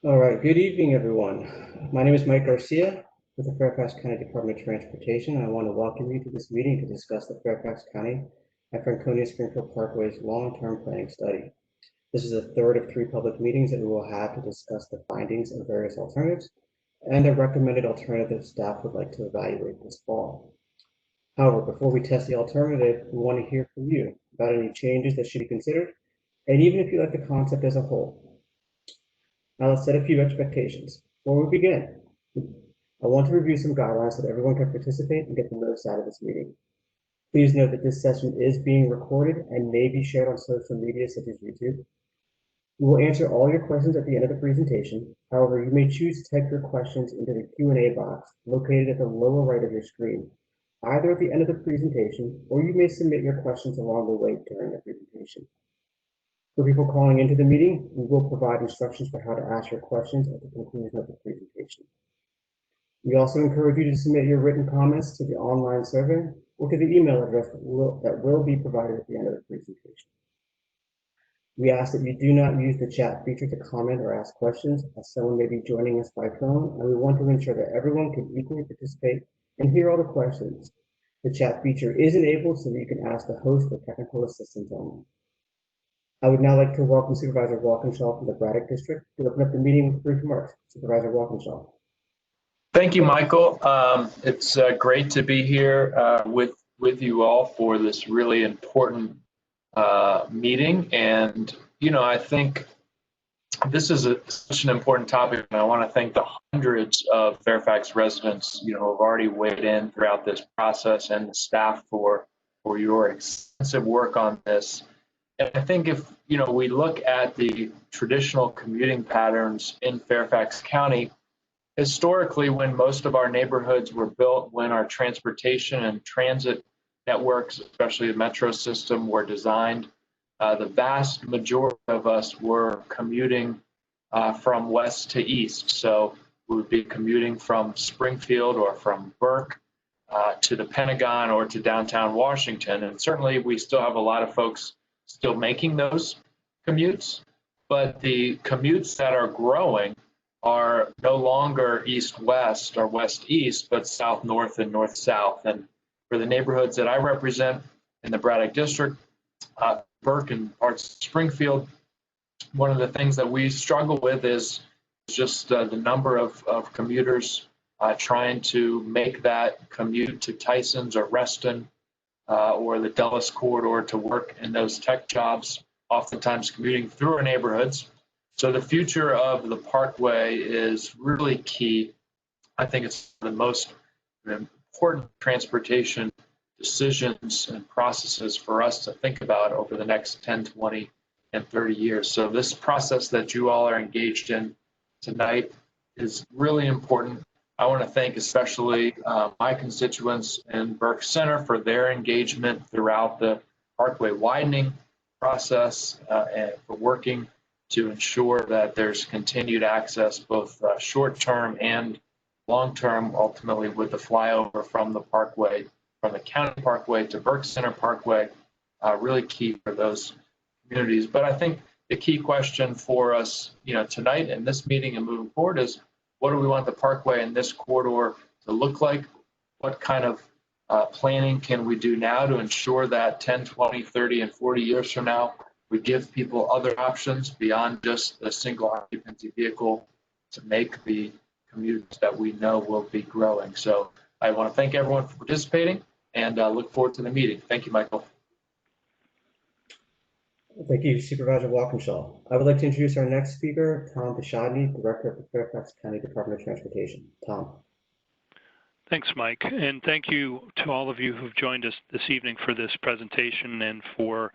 All right, good evening, everyone. My name is Mike Garcia with the Fairfax County Department of Transportation. I want to welcome you to this meeting to discuss the Fairfax County and Franconia-Springfield Parkways long-term planning study. This is the third of three public meetings that we will have to discuss the findings of various alternatives and the recommended alternative staff would like to evaluate this fall. However, before we test the alternative, we want to hear from you about any changes that should be considered, and even if you like the concept as a whole. Now let's set a few expectations. Before we begin, I want to review some guidelines so that everyone can participate and get the most out of this meeting. Please note that this session is being recorded and may be shared on social media such as YouTube. We will answer all your questions at the end of the presentation. However, you may choose to type your questions into the Q&A box located at the lower right of your screen, either at the end of the presentation, or you may submit your questions along the way during the presentation. For people calling into the meeting, we will provide instructions for how to ask your questions at the conclusion of the presentation. We also encourage you to submit your written comments to the online survey or to the email address that will be provided at the end of the presentation. We ask that you do not use the chat feature to comment or ask questions, as someone may be joining us by phone, and we want to ensure that everyone can equally participate and hear all the questions. The chat feature is enabled so that you can ask the host for technical assistance only. I would now like to welcome Supervisor Walkinshaw from the Braddock District to open up the meeting with brief remarks. Supervisor Walkinshaw. Thank you, Michael. It's great to be here with you all for this really important meeting. And, you know, I think this is such an important topic, and I want to thank the hundreds of Fairfax residents, who have already weighed in throughout this process, and the staff for your extensive work on this. And I think if, we look at the traditional commuting patterns in Fairfax County, historically, when most of our neighborhoods were built, when our transportation and transit networks, especially the metro system, were designed, the vast majority of us were commuting from west to east. So we would be commuting from Springfield or from Burke to the Pentagon or to downtown Washington. And certainly we still have a lot of folks still making those commutes, but the commutes that are growing are no longer east-west or west-east, but south-north and north-south. And for the neighborhoods that I represent in the Braddock District, Burke and parts of Springfield, one of the things that we struggle with is just the number of commuters trying to make that commute to Tyson's or Reston or the Dulles corridor to work in those tech jobs, oftentimes commuting through our neighborhoods. So the future of the Parkway is really key. I think it's the most important transportation decisions and processes for us to think about over the next 10, 20, and 30 years. So this process that you all are engaged in tonight is really important. I want to thank especially my constituents in Burke Center for their engagement throughout the Parkway widening process and for working to ensure that there's continued access, both short-term and long-term, ultimately with the flyover from the Parkway, from the County Parkway to Burke Center Parkway, really key for those communities. But I think the key question for us, tonight in this meeting and moving forward is, what do we want the Parkway in this corridor to look like? What kind of planning can we do now to ensure that 10, 20, 30, and 40 years from now, we give people other options beyond just a single occupancy vehicle to make the commutes that we know will be growing. So I want to thank everyone for participating and look forward to the meeting. Thank you, Michael. Thank you, Supervisor Walkinshaw. I would like to introduce our next speaker, Tom Bishadny, Director of the Fairfax County Department of Transportation. Tom. Thanks, Mike, and thank you to all of you who've joined us this evening for this presentation and for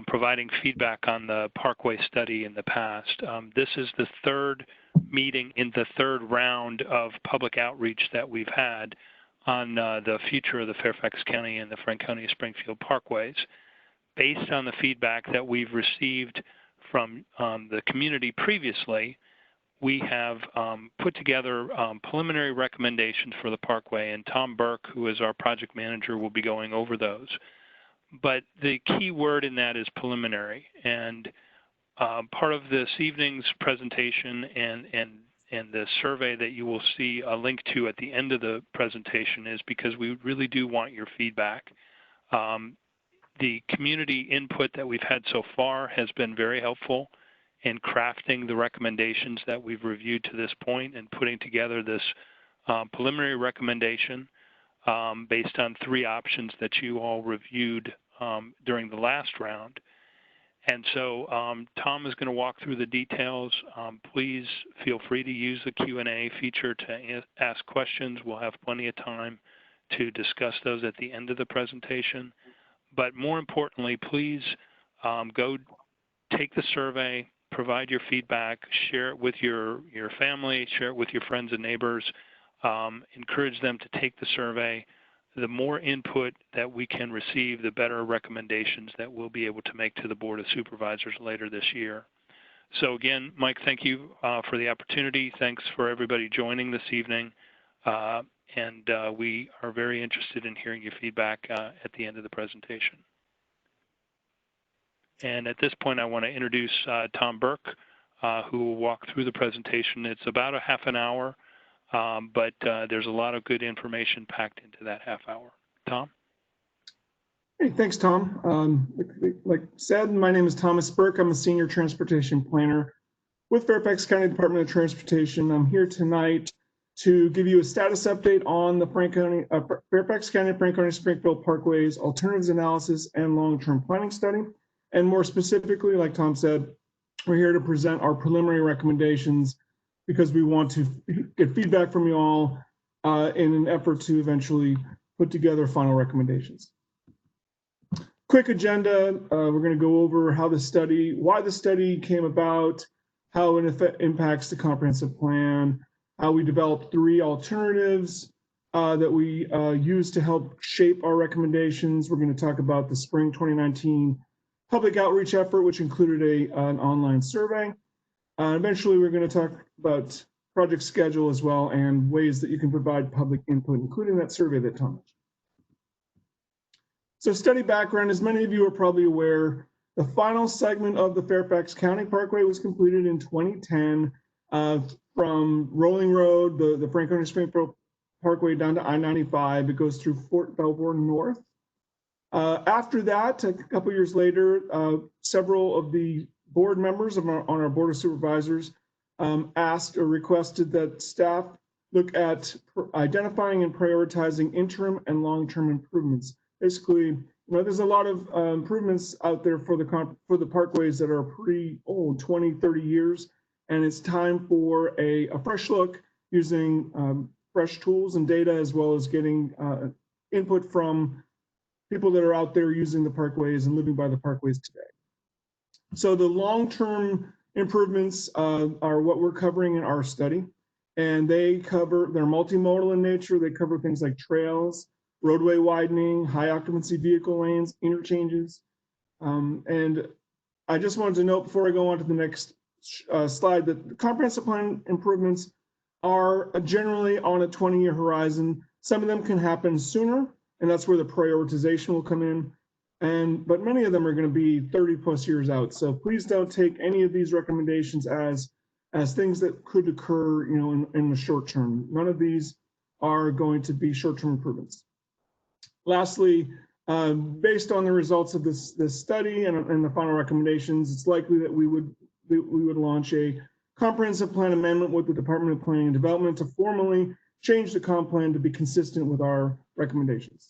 providing feedback on the Parkway study in the past. This is the third meeting in the third round of public outreach that we've had on the future of the Fairfax County and the Franconia-Springfield Parkways. Based on the feedback that we've received from the community previously, we have put together preliminary recommendations for the Parkway, and Tom Burke, who is our project manager, will be going over those. But the key word in that is preliminary, and part of this evening's presentation and the survey that you will see a link to at the end of the presentation is because we really do want your feedback. The community input that we've had so far has been very helpful in crafting the recommendations that we've reviewed to this point and putting together this preliminary recommendation based on 3 options that you all reviewed during the last round. And so Tom is going to walk through the details. Please feel free to use the Q&A feature to ask questions. We'll have plenty of time to discuss those at the end of the presentation. But more importantly, please go take the survey, provide your feedback, share it with your family, share it with your friends and neighbors, encourage them to take the survey. The more input that we can receive, the better recommendations that we'll be able to make to the Board of Supervisors later this year. So again, Mike, thank you for the opportunity. Thanks for everybody joining this evening. And we are very interested in hearing your feedback at the end of the presentation. And at this point, I want to introduce Tom Burke, who will walk through the presentation. It's about a half an hour. But there's a lot of good information packed into that half hour. Tom? Hey, thanks, Tom. Like said, my name is Thomas Burke. I'm a senior transportation planner with Fairfax County Department of Transportation. I'm here tonight to give you a status update on the Fairfax County Franconia-Springfield Parkways alternatives analysis and long-term planning study. And more specifically, like Tom said, we're here to present our preliminary recommendations because we want to get feedback from you all in an effort to eventually put together final recommendations. Quick agenda, we're going to go over why the study came about, how it impacts the comprehensive plan, how we developed 3 alternatives that we use to help shape our recommendations. We're going to talk about the spring 2019 public outreach effort, which included an online survey. Eventually, we're going to talk about project schedule as well and ways that you can provide public input, including that survey that Tom mentioned. So study background, as many of you are probably aware, the final segment of the Fairfax County Parkway was completed in 2010 from Rolling Road, the Franconia-Springfield Parkway down to I-95. It goes through Fort Belvoir North. After that, a couple years later, several of the board members on our Board of Supervisors asked or requested that staff look at identifying and prioritizing interim and long-term improvements. Basically, there's a lot of improvements out there for the parkways that are pretty old, 20, 30 years, and it's time for a fresh look using fresh tools and data, as well as getting input from people that are out there using the parkways and living by the parkways today. So the long-term improvements are what we're covering in our study, and they're multimodal in nature. They cover things like trails, roadway widening, high occupancy vehicle lanes, interchanges. And I just wanted to note before I go on to the next slide that the comprehensive plan improvements are generally on a 20-year horizon. Some of them can happen sooner, and that's where the prioritization will come in. But many of them are going to be 30+ years out. So please don't take any of these recommendations as things that could occur, in the short term. None of these are going to be short-term improvements. Lastly, based on the results of this study and the final recommendations, it's likely that we would launch a comprehensive plan amendment with the Department of Planning and Development to formally change the comp plan to be consistent with our recommendations.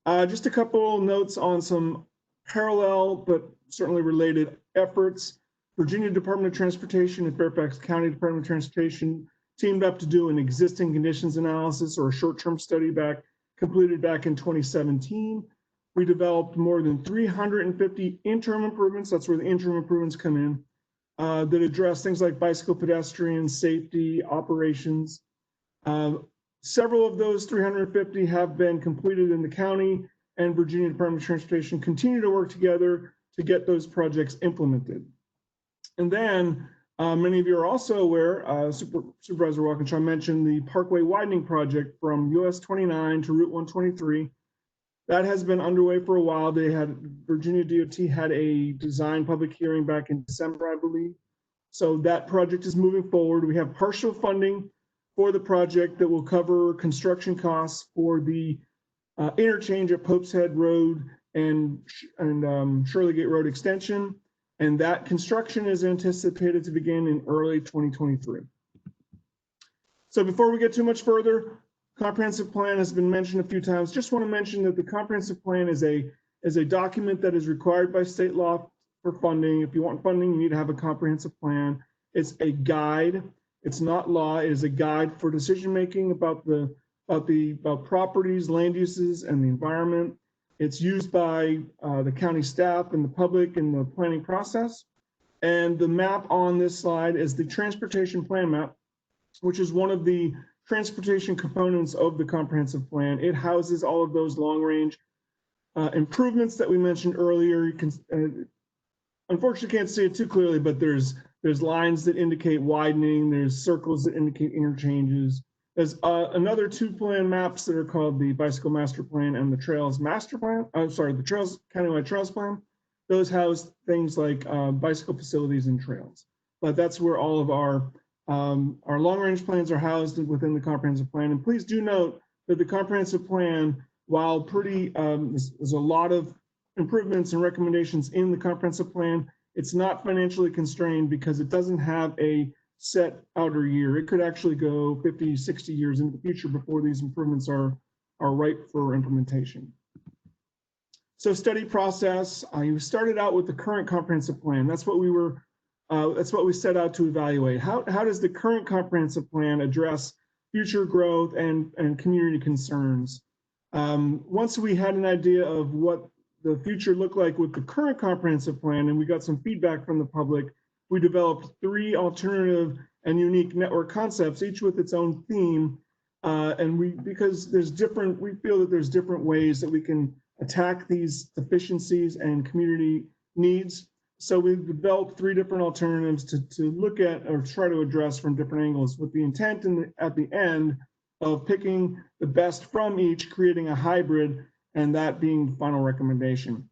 Just a couple notes on some parallel but certainly related efforts. Virginia Department of Transportation and Fairfax County Department of Transportation teamed up to do an existing conditions analysis or a short-term study completed back in 2017. We developed more than 350 interim improvements. That's where the interim improvements come in, that address things like bicycle, pedestrian, safety, operations. Several of those 350 have been completed in the county, and Virginia Department of Transportation continue to work together to get those projects implemented. And then many of you are also aware, Supervisor Walkinshaw mentioned the Parkway widening project from US 29 to Route 123. That has been underway for a while. Virginia DOT had a design public hearing back in December, I believe. So that project is moving forward. We have partial funding for the project that will cover construction costs for the interchange at Pope's Head Road and Shirley Gate Road extension. And that construction is anticipated to begin in early 2023. So before we get too much further, comprehensive plan has been mentioned a few times. Just want to mention that the comprehensive plan is a document that is required by state law for funding. If you want funding, you need to have a comprehensive plan. It's a guide. It's not law. It is a guide for decision making about properties, land uses, and the environment. It's used by the county staff and the public in the planning process. And the map on this slide is the transportation plan map, which is one of the transportation components of the comprehensive plan. It houses all of those long-range improvements that we mentioned earlier. You can, unfortunately, can't see it too clearly, but there's lines that indicate widening. There's circles that indicate interchanges. There's another two plan maps that are called the Bicycle Master Plan and the Trails Master Plan. I'm sorry, the Trails Countywide Trails Plan. Those house things like bicycle facilities and trails. But that's where all of our long-range plans are housed within the comprehensive plan. And please do note that the comprehensive plan, while pretty, there's a lot of improvements and recommendations in the comprehensive plan, it's not financially constrained because it doesn't have a set outer year. It could actually go 50, 60 years into the future before these improvements are ripe for implementation. So study process, you started out with the current comprehensive plan. That's what we set out to evaluate. How does the current comprehensive plan address future growth and community concerns? Once we had an idea of what the future looked like with the current comprehensive plan, and we got some feedback from the public, we developed 3 alternative and unique network concepts, each with its own theme. Because we feel that there's different ways that we can attack these deficiencies and community needs. So we've developed 3 different alternatives to look at or try to address from different angles, with the intent at the end of picking the best from each, creating a hybrid, and that being the final recommendation.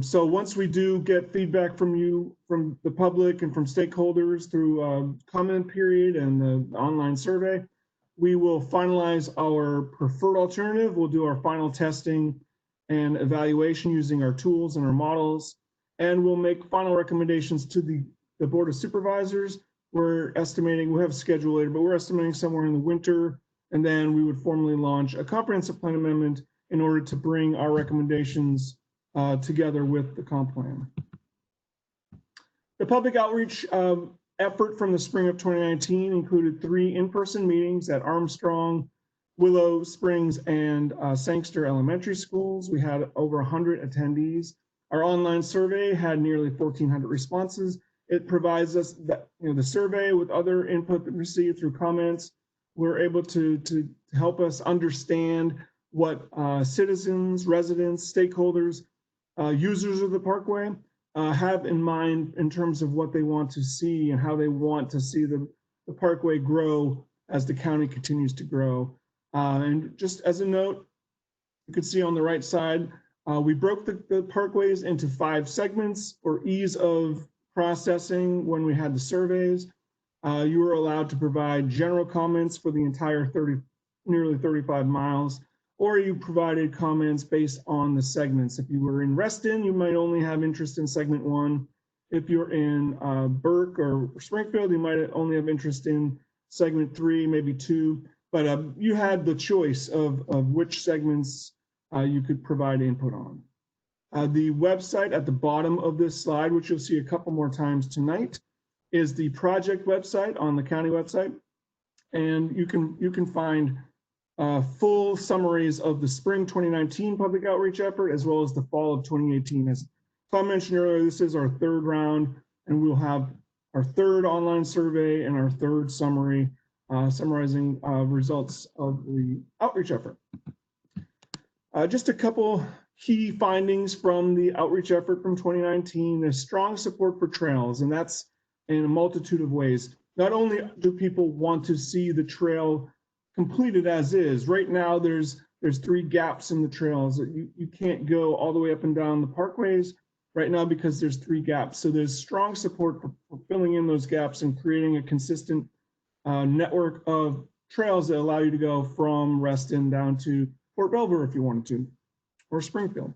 So once we do get feedback from you, from the public and from stakeholders through comment period and the online survey, we will finalize our preferred alternative. We'll do our final testing and evaluation using our tools and our models, and we'll make final recommendations to the Board of Supervisors. We're estimating, we have a schedule later, but we're estimating somewhere in the winter, and then we would formally launch a comprehensive plan amendment in order to bring our recommendations together with the comp plan. The public outreach effort from the spring of 2019 included 3 in-person meetings at Armstrong, Willow Springs, and Sangster Elementary Schools. We had over 100 attendees. Our online survey had nearly 1,400 responses. It provides us that, the survey with other input that we received through comments. We're able to help us understand what citizens, residents, stakeholders, users of the Parkway have in mind in terms of what they want to see and how they want to see the Parkway grow as the county continues to grow. And just as a note, you can see on the right side, we broke the Parkways into 5 segments for ease of processing. When we had the surveys, you were allowed to provide general comments for the entire nearly 35 miles, or you provided comments based on the segments. If you were in Reston, you might only have interest in segment 1. If you're in Burke or Springfield, you might only have interest in segment 3, maybe 2. But you had the choice of which segments you could provide input on. The website at the bottom of this slide, which you'll see a couple more times tonight, is the project website on the county website. And you can find full summaries of the spring 2019 public outreach effort, as well as the fall of 2018. As Tom mentioned earlier, this is our 3rd round, and we'll have our 3rd online survey and our 3rd summary summarizing results of the outreach effort. Just a couple key findings from the outreach effort from 2019. There's strong support for trails, and that's in a multitude of ways. Not only do people want to see the trail completed as is. Right now, there's 3 gaps in the trails. You can't go all the way up and down the parkways right now because there's 3 gaps. So there's strong support for filling in those gaps and creating a consistent network of trails that allow you to go from Reston down to Fort Belvoir if you wanted to, or Springfield.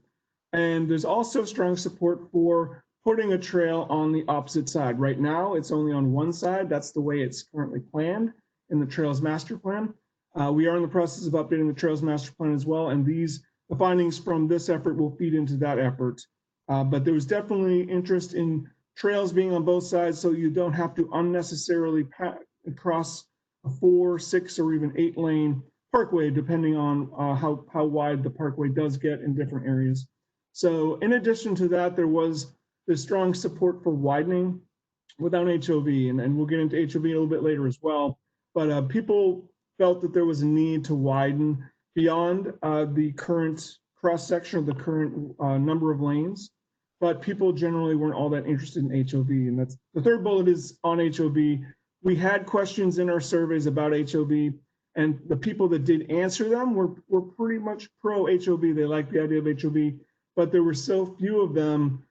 And there's also strong support for putting a trail on the opposite side. Right now, it's only on one side. That's the way it's currently planned in the Trails Master Plan. We are in the process of updating the Trails Master Plan as well, and the findings from this effort will feed into that effort. But there was definitely interest in trails being on both sides, so you don't have to unnecessarily cross a 4, 6, or even 8 lane parkway, depending on how wide the parkway does get in different areas. So in addition to that, there was this strong support for widening without HOV, and we'll get into HOV a little bit later as well. But people felt that there was a need to widen beyond the current cross-section of the current number of lanes, but people generally weren't all that interested in HOV, and that's the third bullet is on HOV. We had questions in our surveys about HOV, and the people that did answer them were pretty much pro HOV. They liked the idea of HOV, but there were so few of them,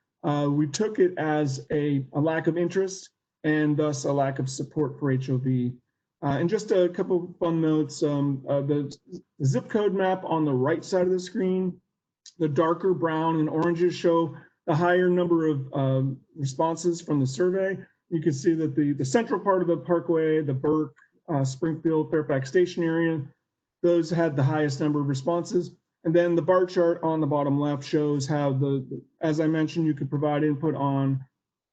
we took it as a lack of interest and thus a lack of support for HOV. And just a couple of fun notes, the zip code map on the right side of the screen, the darker brown and oranges show the higher number of responses from the survey. You can see that the central part of the parkway, the Burke, Springfield, Fairfax Station area, those had the highest number of responses. And then the bar chart on the bottom left shows how as I mentioned, you could provide input on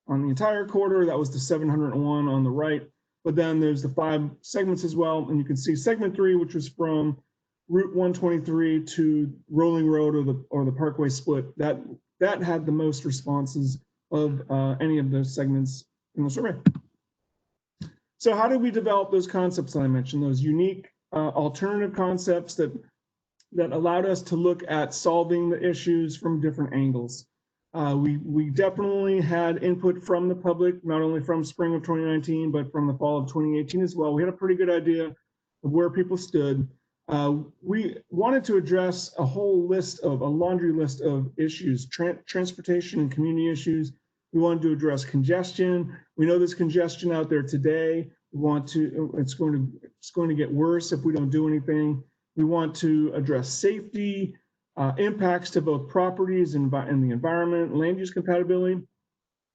the entire corridor. That was the 701 on the right. But then there's the 5 segments as well. And you can see segment 3, which was from Route 123 to Rolling Road or the Parkway split. That had the most responses of any of those segments in the survey. So how did we develop those concepts that I mentioned, those unique alternative concepts that allowed us to look at solving the issues from different angles? We definitely had input from the public, not only from spring of 2019, but from the fall of 2018 as well. We had a pretty good idea of where people stood. We wanted to address a laundry list of issues, transportation and community issues. We wanted to address congestion. We know there's congestion out there today. It's going to get worse if we don't do anything. We want to address safety, impacts to both properties and the environment, land use compatibility.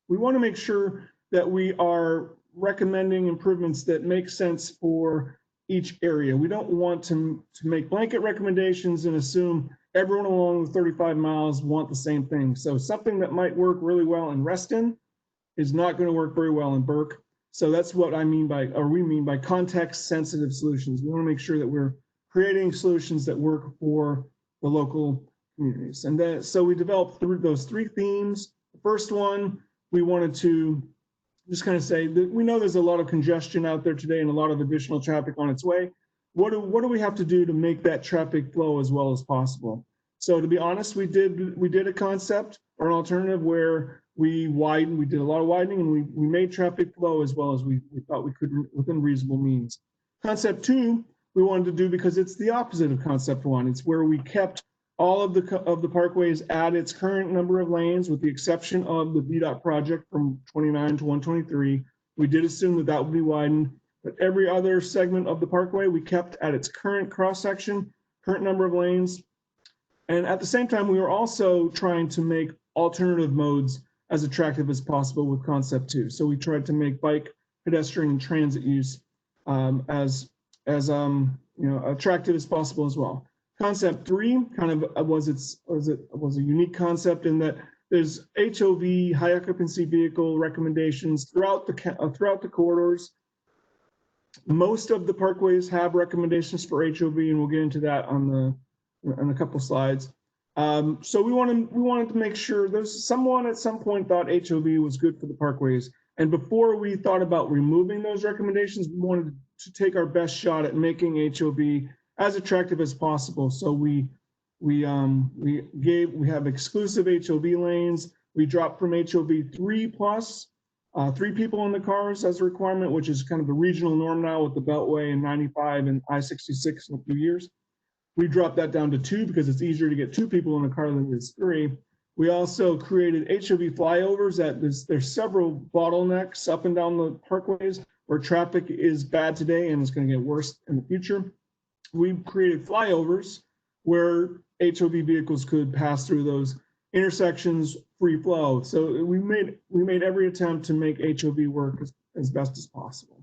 We want to make sure that we are recommending improvements that make sense for each area. We don't want to make blanket recommendations and assume everyone along the 35 miles want the same thing. So something that might work really well in Reston is not going to work very well in Burke. So that's what we mean by context-sensitive solutions. We want to make sure that we're creating solutions that work for the local communities. And then, so we developed those 3 themes. The first one, we wanted to just kind of say that we know there's a lot of congestion out there today and a lot of additional traffic on its way. What do we have to do to make that traffic flow as well as possible? So to be honest, we did a concept or an alternative where we did a lot of widening, and we made traffic flow as well as we thought we could within reasonable means. Concept 2, we wanted to do because it's the opposite of concept 1. It's where we kept all of the parkways at its current number of lanes, with the exception of the VDOT project from 29 to 123. We did assume that would be widened, but every other segment of the parkway we kept at its current cross-section, current number of lanes. And at the same time, we were also trying to make alternative modes as attractive as possible with concept 2. So we tried to make bike, pedestrian, and transit use as attractive as possible as well. Concept 3 kind of was a unique concept in that there's HOV, high occupancy vehicle recommendations throughout the corridors. Most of the parkways have recommendations for HOV, and we'll get into that on a couple slides. So we wanted to make sure someone at some point thought HOV was good for the parkways, and before we thought about removing those recommendations, we wanted to take our best shot at making HOV as attractive as possible. So we have exclusive HOV lanes. We dropped from HOV 3+ 3 people in the cars as a requirement, which is kind of the regional norm now with the Beltway and 95 and I-66 in a few years. We dropped that down to 2 because it's easier to get 2 people in a car than it is 3. We also created HOV flyovers. There's several bottlenecks up and down the parkways where traffic is bad today and it's going to get worse in the future. We created flyovers where HOV vehicles could pass through those intersections free flow. So we made every attempt to make HOV work as best as possible.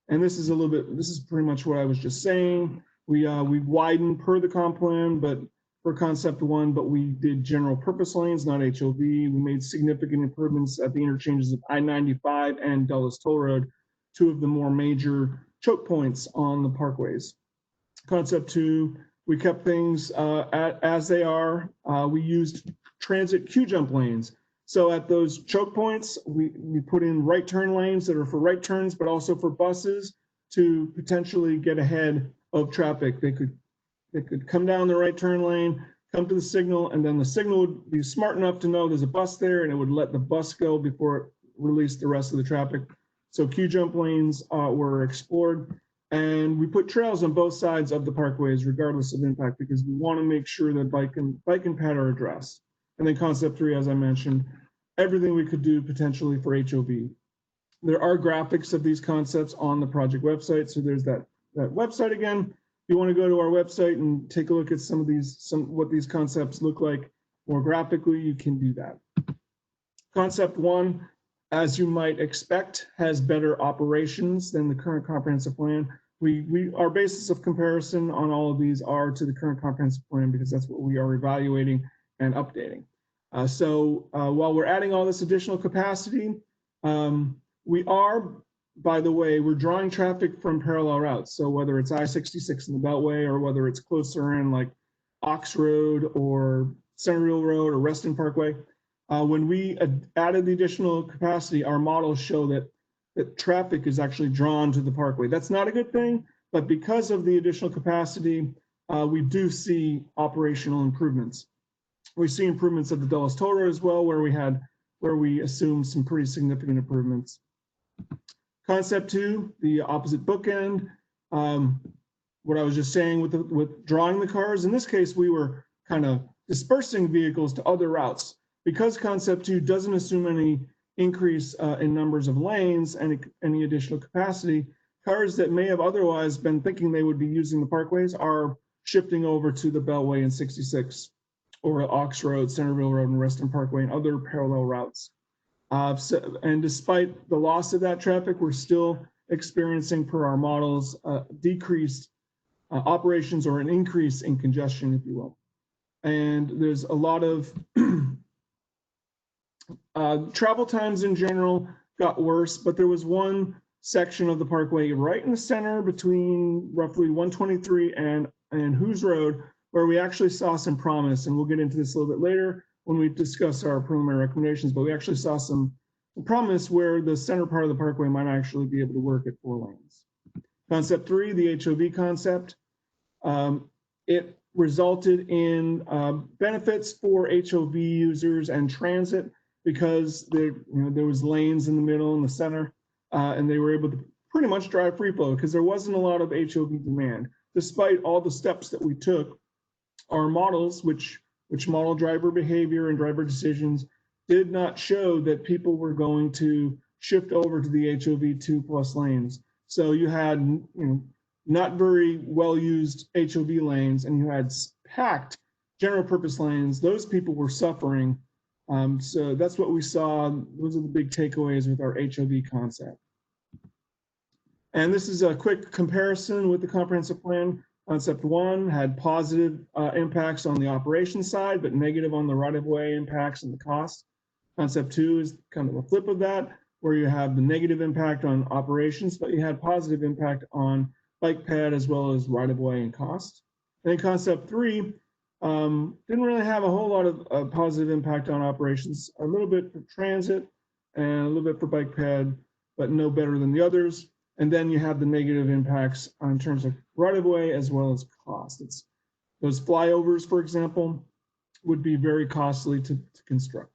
And this is pretty much what I was just saying. We widened per the comp plan, but for concept 1, but we did general purpose lanes, not HOV. We made significant improvements at the interchanges of I-95 and Dulles Toll Road, 2 of the more major choke points on the parkways. Concept 2, we kept things as they are. We used transit queue jump lanes. So at those choke points, we put in right turn lanes that are for right turns, but also for buses to potentially get ahead of traffic. They could come down the right turn lane, come to the signal, and then the signal would be smart enough to know there's a bus there, and it would let the bus go before it released the rest of the traffic. So queue jump lanes were explored, and we put trails on both sides of the parkways, regardless of impact, because we want to make sure that bike and ped are addressed. And then concept 3, as I mentioned, everything we could do potentially for HOV. There are graphics of these concepts on the project website, so there's that website again. If you want to go to our website and take a look at what these concepts look like more graphically, you can do that. Concept 1, as you might expect, has better operations than the current comprehensive plan. Our basis of comparison on all of these are to the current comprehensive plan because that's what we are evaluating and updating. While we're adding all this additional capacity, we're drawing traffic from parallel routes. So whether it's I-66 in the Beltway or whether it's closer in like Ox Road or Centerville Road or Reston Parkway, when we added the additional capacity, our models show that traffic is actually drawn to the parkway. That's not a good thing, but because of the additional capacity, we do see operational improvements. We see improvements at the Dulles Toll Road as well, where we assumed some pretty significant improvements. Concept 2, the opposite bookend. What I was just saying with drawing the cars, in this case, we were kind of dispersing vehicles to other routes. Because concept 2 doesn't assume any increase in numbers of lanes and any additional capacity, cars that may have otherwise been thinking they would be using the parkways are shifting over to the Beltway and 66 or Ox Road, Centerville Road, and Reston Parkway and other parallel routes. And despite the loss of that traffic, we're still experiencing, per our models, decreased operations or an increase in congestion, if you will. And there's a lot of travel times in general got worse, but there was one section of the parkway right in the center between roughly 123 and Hoos Road where we actually saw some promise, and we'll get into this a little bit later when we discuss our preliminary recommendations, but we actually saw some promise where the center part of the parkway might actually be able to work at 4 lanes. Concept 3, the HOV concept. It resulted in benefits for HOV users and transit because there was lanes in the middle and the center, and they were able to pretty much drive free flow because there wasn't a lot of HOV demand. Despite all the steps that we took, our models, which model driver behavior and driver decisions, did not show that people were going to shift over to the HOV 2+ lanes. So you had not very well used HOV lanes, and you had packed general purpose lanes. Those people were suffering. So that's what we saw. Those are the big takeaways with our HOV concept. And this is a quick comparison with the comprehensive plan. Concept 1 had positive impacts on the operations side, but negative on the right-of-way impacts and the cost. Concept 2 is kind of a flip of that, where you have the negative impact on operations, but you had positive impact on bike ped as well as right-of-way and cost. And then concept 3 didn't really have a whole lot of positive impact on operations, a little bit for transit and a little bit for bike ped, but no better than the others. And then you have the negative impacts in terms of right-of-way as well as cost. Those flyovers, for example, would be very costly to construct.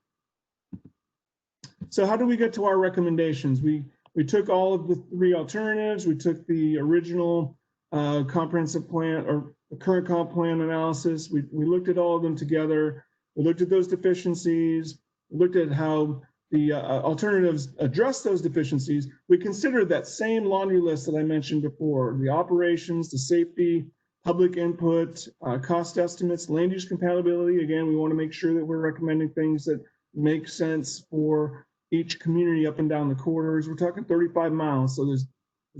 So how do we get to our recommendations? We took all of the three alternatives. We took the original comprehensive plan or the current comp plan analysis. We looked at all of them together. We looked at those deficiencies. We looked at how the alternatives address those deficiencies. We considered that same laundry list that I mentioned before: the operations, the safety, public input, cost estimates, land use compatibility. Again, we want to make sure that we're recommending things that make sense for each community up and down the corridors. We're talking 35 miles, so there's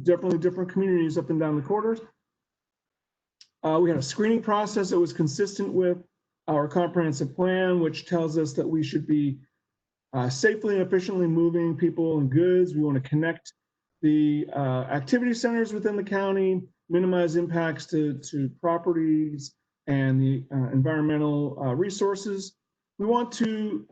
definitely different communities up and down the corridors. We had a screening process that was consistent with our comprehensive plan, which tells us that we should be safely and efficiently moving people and goods. We want to connect the activity centers within the county, minimize impacts to properties and the environmental resources. We want to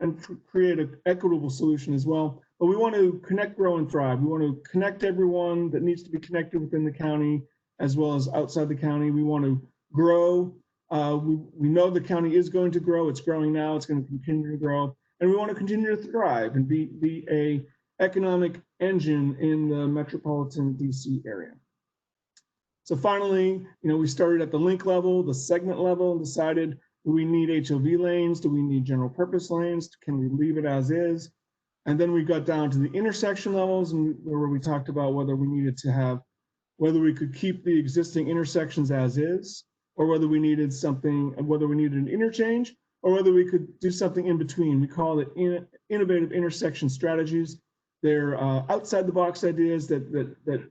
create an equitable solution as well, but we want to connect, grow, and thrive. We want to connect everyone that needs to be connected within the county as well as outside the county. We want to grow. We know the county is going to grow. It's growing now. It's going to continue to grow. And we want to continue to thrive and be a economic engine in the metropolitan DC area. So finally, we started at the link level, the segment level, and decided, do we need HOV lanes? Do we need general purpose lanes? Can we leave it as is? And then we got down to the intersection levels, and where we talked about whether we needed to have, whether we could keep the existing intersections as is, or whether we needed something, whether we needed an interchange, or whether we could do something in between. We call it innovative intersection strategies. They're outside the box ideas that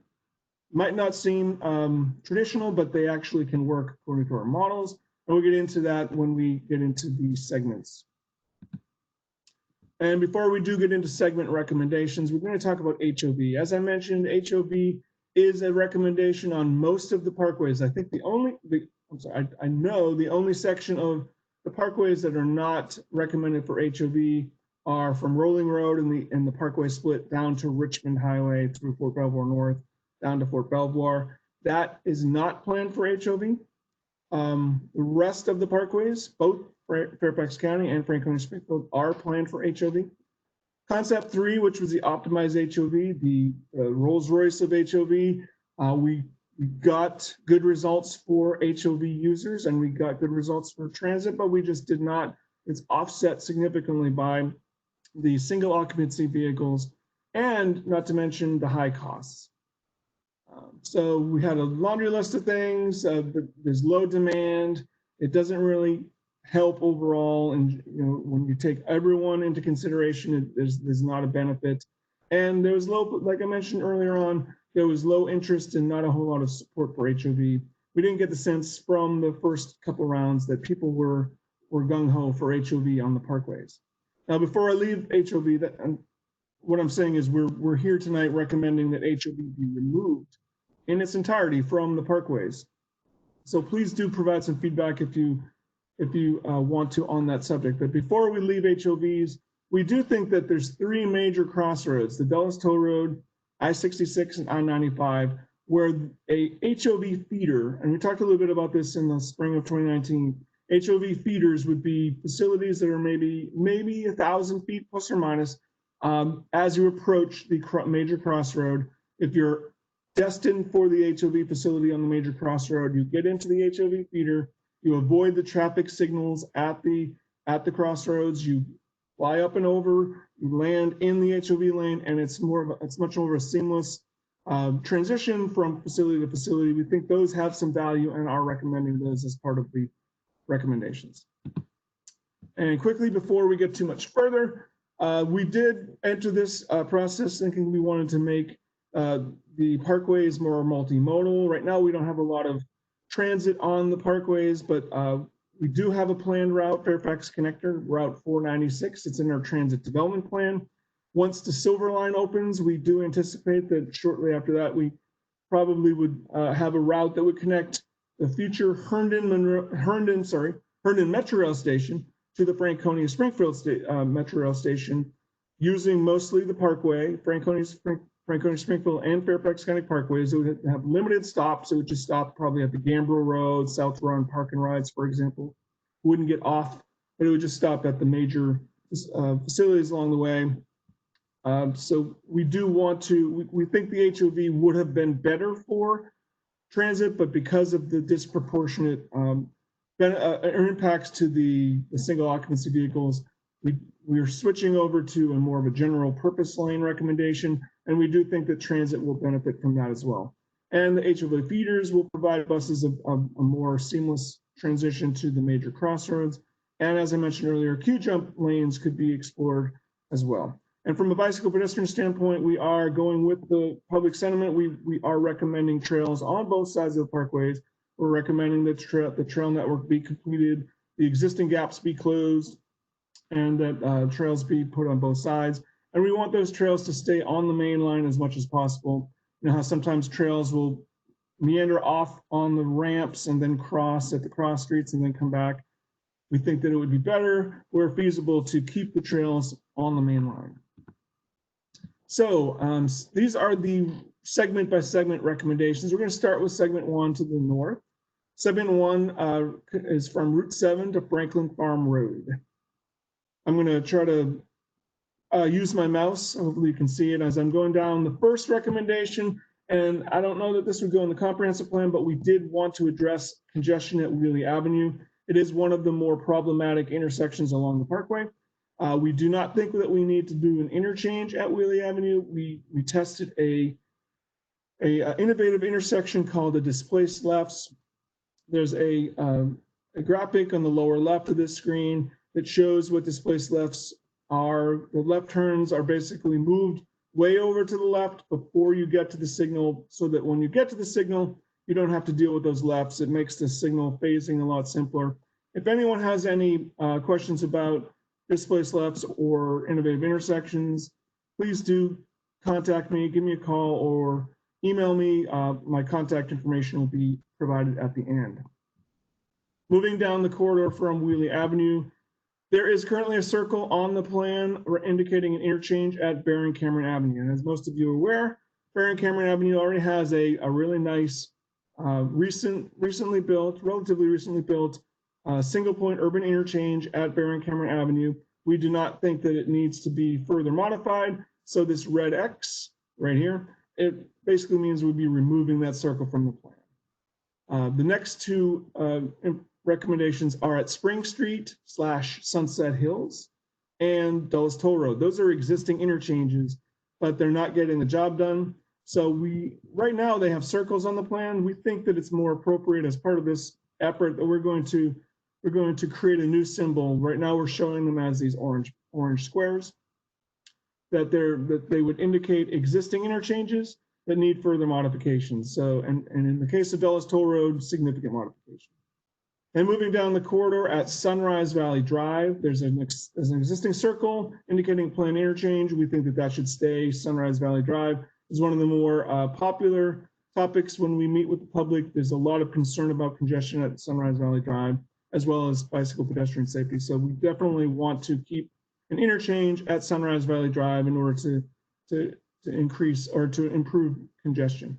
might not seem traditional, but they actually can work according to our models. And we'll get into that when we get into the segments. And before we do get into segment recommendations, we're going to talk about HOV. As I mentioned, HOV is a recommendation on most of the parkways. I think I know the only section of the parkways that are not recommended for HOV are from Rolling Road and the Parkway split down to Richmond Highway through Fort Belvoir North, down to Fort Belvoir. That is not planned for HOV. The rest of the parkways, both Fairfax County and Franconia-Springfield, are planned for HOV. Concept 3, which was the optimized HOV, the Rolls-Royce of HOV, we got good results for HOV users and we got good results for transit, but we just did not, it's offset significantly by the single occupancy vehicles and not to mention the high costs. So we had a laundry list of things. There's low demand. It doesn't really help overall. And when you take everyone into consideration, there's not a benefit. And there was low, like I mentioned earlier on, there was low interest and not a whole lot of support for HOV. We didn't get the sense from the first couple rounds that people were gung-ho for HOV on the parkways. Now, before I leave HOV, what I'm saying is we're here tonight recommending that HOV be removed in its entirety from the parkways. So please do provide some feedback if you want to on that subject. But before we leave HOVs, we do think that there's 3 major crossroads: the Dulles Toll Road, I-66, and I-95, where a HOV feeder, and we talked a little bit about this in the spring of 2019, HOV feeders would be facilities that are maybe 1,000 feet plus or minus as you approach the major crossroad. If you're destined for the HOV facility on the major crossroad, you get into the HOV feeder, you avoid the traffic signals at the crossroads, you fly up and over, you land in the HOV lane, and it's much more of a seamless transition from facility to facility. We think those have some value and are recommending those as part of the recommendations. And quickly, before we get too much further, we did enter this process thinking we wanted to make the parkways more multimodal. Right now, we don't have a lot of transit on the parkways, but we do have a planned route, Fairfax Connector, Route 496. It's in our transit development plan. Once the Silver Line opens, we do anticipate that shortly after that, we probably would have a route that would connect the future Herndon Metro Rail Station to the Franconia-Springfield Metro Rail Station, using mostly the Parkway, Franconia-Springfield and Fairfax County Parkways. It would have limited stops. It would just stop probably at the Gambro Road, South Run Park and Rides, for example. Wouldn't get off, but it would just stop at the major facilities along the way. So we do want to, we think the HOV would have been better for transit, but because of the disproportionate impacts to the single occupancy vehicles, we're switching over to a more of a general purpose lane recommendation, and we do think that transit will benefit from that as well. And the HOV feeders will provide buses a more seamless transition to the major crossroads. And as I mentioned earlier, Q-jump lanes could be explored as well. And from a bicycle pedestrian standpoint, we are going with the public sentiment. We are recommending trails on both sides of the parkways. We're recommending that the trail network be completed, the existing gaps be closed, and that trails be put on both sides. And we want those trails to stay on the main line as much as possible. You know how sometimes trails will meander off on the ramps and then cross at the cross streets and then come back. We think that it would be better, where feasible, to keep the trails on the main line. So these are the segment by segment recommendations. We're going to start with segment 1 to the north. Segment 1 is from Route 7 to Franklin Farm Road. I'm going to try to use my mouse. Hopefully you can see it as I'm going down the first recommendation. And I don't know that this would go in the comprehensive plan, but we did want to address congestion at Wheelie Avenue. It is one of the more problematic intersections along the parkway. We do not think that we need to do an interchange at Wheelie Avenue. We tested a innovative intersection called the displaced lefts. There's a graphic on the lower left of this screen that shows what displaced lefts are. The left turns are basically moved way over to the left before you get to the signal, so that when you get to the signal, you don't have to deal with those lefts. It makes the signal phasing a lot simpler. If anyone has any questions about displaced lefts or innovative intersections, please do contact me, give me a call, or email me. My contact information will be provided at the end. Moving down the corridor from Wheelie Avenue, there is currently a circle on the plan indicating an interchange at Barron Cameron Avenue. And as most of you are aware, Barron Cameron Avenue already has a really nice, relatively recently built single point urban interchange at Barron Cameron Avenue. We do not think that it needs to be further modified. So this red X right here, it basically means we'll be removing that circle from the plan. The next two recommendations are at Spring Street / Sunset Hills and Dulles Toll Road. Those are existing interchanges, but they're not getting the job done. So right now they have circles on the plan. We think that it's more appropriate as part of this effort that we're going to create a new symbol. Right now we're showing them as these orange squares that they would indicate existing interchanges that need further modifications. So, and in the case of Dulles Toll Road, significant modification. And moving down the corridor at Sunrise Valley Drive, there's an existing circle indicating planned interchange. We think that that should stay. Sunrise Valley Drive is one of the more popular topics when we meet with the public. There's a lot of concern about congestion at Sunrise Valley Drive, as well as bicycle pedestrian safety. So we definitely want to keep an interchange at Sunrise Valley Drive in order to increase or to improve congestion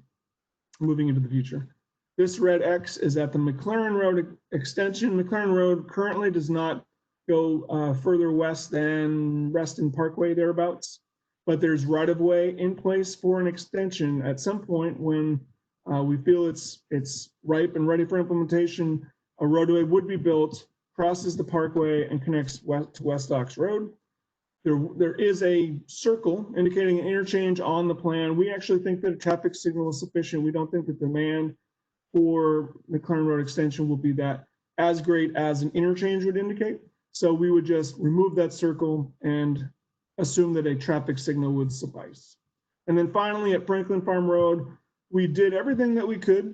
moving into the future. This red X is at the McLaren Road extension. McLaren Road currently does not go further west than Reston Parkway thereabouts, but there's right-of-way in place for an extension at some point when we feel it's ripe and ready for implementation. A roadway would be built, crosses the parkway, and connects west to West Docks Road. There is a circle indicating an interchange on the plan. We actually think that a traffic signal is sufficient. We don't think that demand for McLaren Road extension will be that as great as an interchange would indicate. So we would just remove that circle and assume that a traffic signal would suffice. And then finally at Franklin Farm Road, we did everything that we could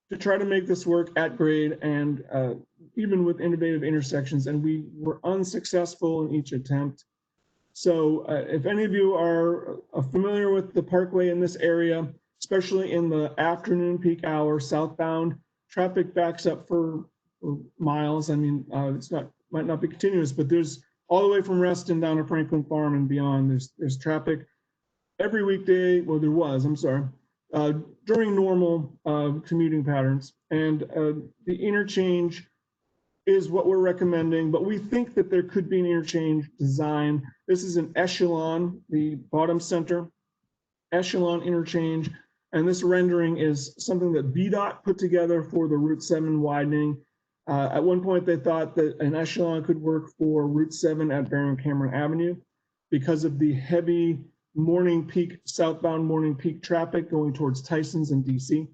to try to make this work at grade and even with innovative intersections, and we were unsuccessful in each attempt. So if any of you are familiar with the parkway in this area, especially in the afternoon peak hour southbound, traffic backs up for miles. I mean, might not be continuous, but there's all the way from Reston down to Franklin Farm and beyond. There's traffic every weekday. Well, there was, I'm sorry, during normal commuting patterns. And the interchange is what we're recommending, but we think that there could be an interchange design. This is an echelon, the bottom center echelon interchange, and this rendering is something that VDOT put together for the Route 7 widening. At one point, they thought that an echelon could work for Route 7 at Barron Cameron Avenue because of the heavy morning peak, southbound morning peak traffic going towards Tyson's and DC.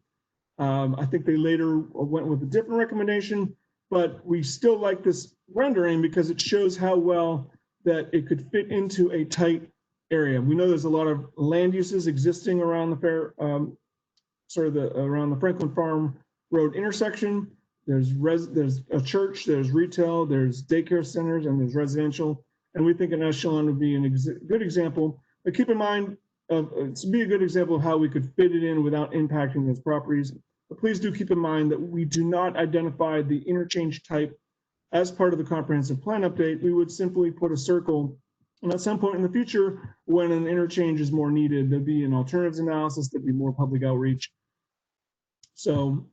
I think they later went with a different recommendation, but we still like this rendering because it shows how well that it could fit into a tight area. We know there's a lot of land uses existing around the around the Franklin Farm Road intersection. There's a church, there's retail, there's daycare centers, and there's residential. And we think an echelon would be a good example. But keep in mind, it's be a good example of how we could fit it in without impacting those properties. But please do keep in mind that we do not identify the interchange type as part of the comprehensive plan update. We would simply put a circle, and at some point in the future, when an interchange is more needed, there'd be an alternatives analysis, there'd be more public outreach. So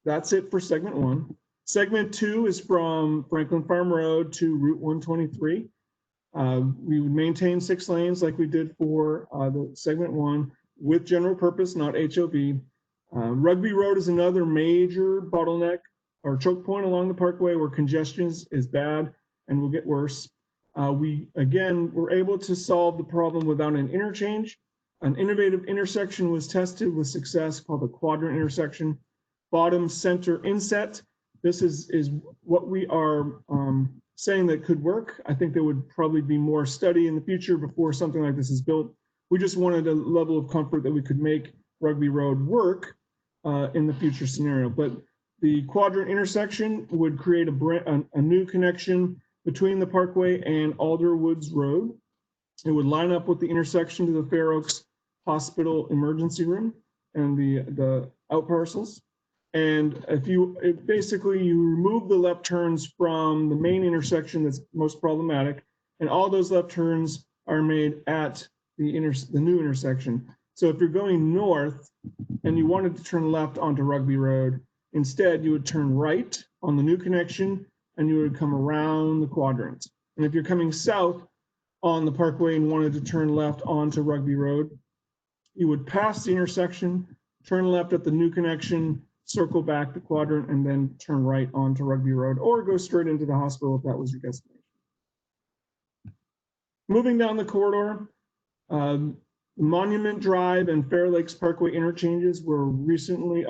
that's it for segment 1. Segment 2 is from Franklin Farm Road to Route 123. We would maintain 6 lanes like we did for the segment 1 with general purpose, not HOV. Rugby Road is another major bottleneck or choke point along the Parkway where congestion is bad and will get worse. We, again, were able to solve the problem without an interchange. An innovative intersection was tested with success called the quadrant intersection. Bottom center inset. This is what we are saying that could work. I think there would probably be more study in the future before something like this is built. We just wanted a level of comfort that we could make Rugby Road work in the future scenario. But the quadrant intersection would create a new connection between the Parkway and Alder Woods Road. It would line up with the intersection to the Fair Oaks Hospital emergency room and the out parcels. And basically you remove the left turns from the main intersection that's most problematic, and all those left turns are made at the new intersection. So if you're going north and you wanted to turn left onto Rugby Road, instead you would turn right on the new connection and you would come around the quadrant. And if you're coming south on the Parkway and wanted to turn left onto Rugby Road, you would pass the intersection, turn left at the new connection, circle back the quadrant, and then turn right onto Rugby Road, or go straight into the hospital if that was your destination. Moving down the corridor, Monument Drive and Fair Lakes Parkway interchanges were recently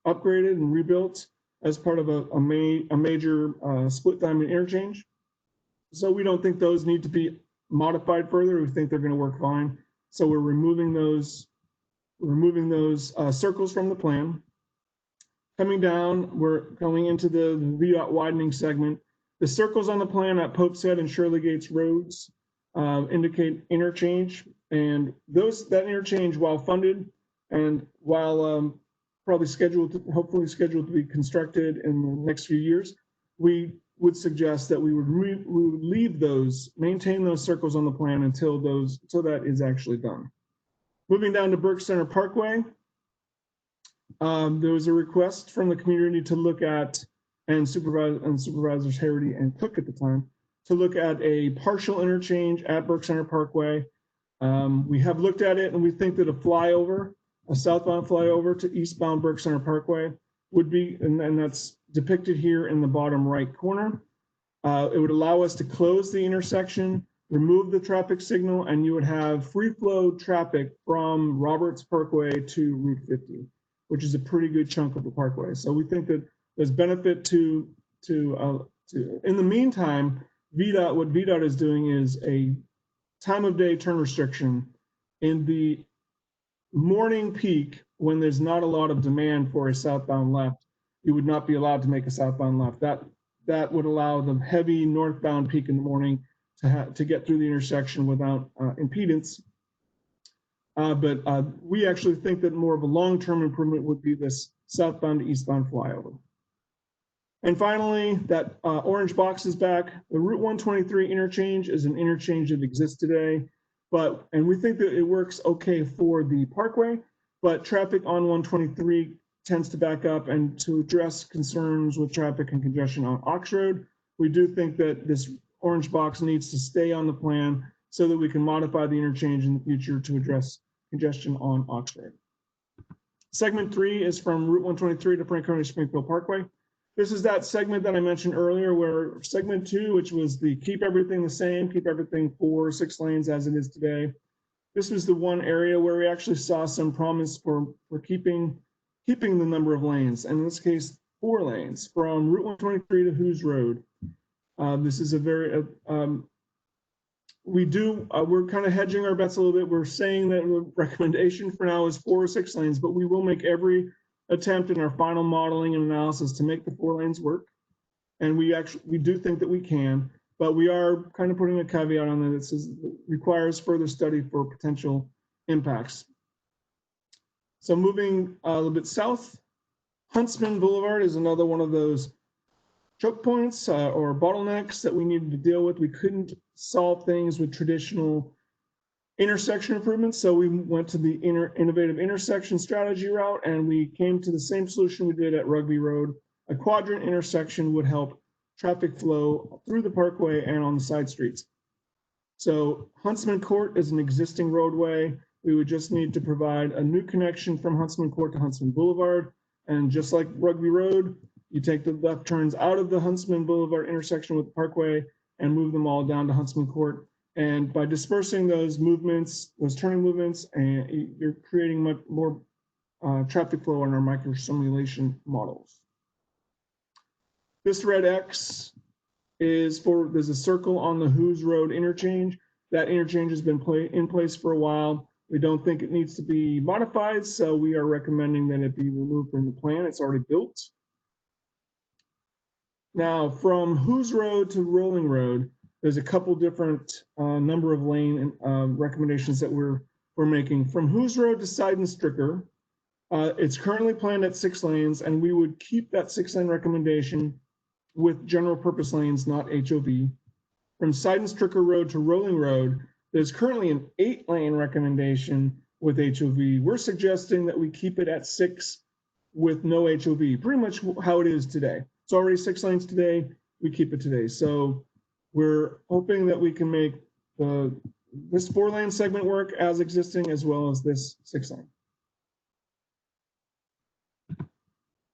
upgraded and rebuilt as part of a major split diamond interchange. So we don't think those need to be modified further. We think they're going to work fine. So we're removing those circles from the plan. Coming down, we're going into the VDOT widening segment. The circles on the plan at Pope's Head and Shirley Gates roads indicate interchange, and that interchange, while funded and while hopefully scheduled to be constructed in the next few years, we would suggest that we would maintain those circles on the plan until that is actually done. Moving down to Burke Center Parkway, there was a request from the community to look at, and Supervisors Harity and Cook at the time, to look at a partial interchange at Burke Center Parkway. We have looked at it and we think that a southbound flyover to eastbound Burke Center Parkway would be, and that's depicted here in the bottom right corner. It would allow us to close the intersection, remove the traffic signal, and you would have free flow traffic from Roberts Parkway to Route 50, which is a pretty good chunk of the Parkway. So we think that there's benefit to in the meantime, what VDOT is doing is a time of day turn restriction in the morning peak when there's not a lot of demand for a southbound left. You would not be allowed to make a southbound left. That would allow the heavy northbound peak in the morning to get through the intersection without impedance. But we actually think that more of a long-term improvement would be this southbound to eastbound flyover. And finally, that orange box is back. The Route 123 interchange is an interchange that exists today, and we think that it works okay for the Parkway, but traffic on 123 tends to back up, and to address concerns with traffic and congestion on Ox Road. We do think that this orange box needs to stay on the plan so that we can modify the interchange in the future to address congestion on Ox Road. Segment 3 is from Route 123 to Franconia-Springfield Parkway. This is that segment that I mentioned earlier where segment 2, which was the keep everything the same, keep everything 4-6 lanes as it is today. This was the one area where we actually saw some promise for keeping the number of lanes, and in this case, 4 lanes from Route 123 to Hoos Road. This is a very, we're kind of hedging our bets a little bit. We're saying that the recommendation for now is 4 or 6 lanes, but we will make every attempt in our final modeling and analysis to make the 4 lanes work. And we do think that we can, but we are kind of putting a caveat on that. It says it requires further study for potential impacts. So moving a little bit south, Huntsman Boulevard is another one of those choke points or bottlenecks that we needed to deal with. We couldn't solve things with traditional intersection improvements, so we went to the innovative intersection strategy route, and we came to the same solution we did at Rugby Road. A quadrant intersection would help traffic flow through the parkway and on the side streets. So Huntsman Court is an existing roadway. We would just need to provide a new connection from Huntsman Court to Huntsman Boulevard, and just like Rugby Road, you take the left turns out of the Huntsman Boulevard intersection with the Parkway and move them all down to Huntsman Court. And by dispersing those movements, those turning movements, and you're creating much more traffic flow in our micro simulation models. This red X is there's a circle on the Hoos Road interchange. That interchange has been in place for a while. We don't think it needs to be modified, so we are recommending that it be removed from the plan. It's already built. Now, from Hoos Road to Rolling Road, there's a couple different number of lane recommendations that we're making. From Hoos Road to Seidenstricker, it's currently planned at 6 lanes, and we would keep that 6-lane recommendation with general purpose lanes, not HOV. From Seidenstricker Road to Rolling Road, there's currently an 8-lane recommendation with HOV. We're suggesting that we keep it at 6 with no HOV, pretty much how it is today. It's already 6 lanes today, we keep it today. So we're hoping that we can make this 4-lane segment work as existing, as well as this 6-lane.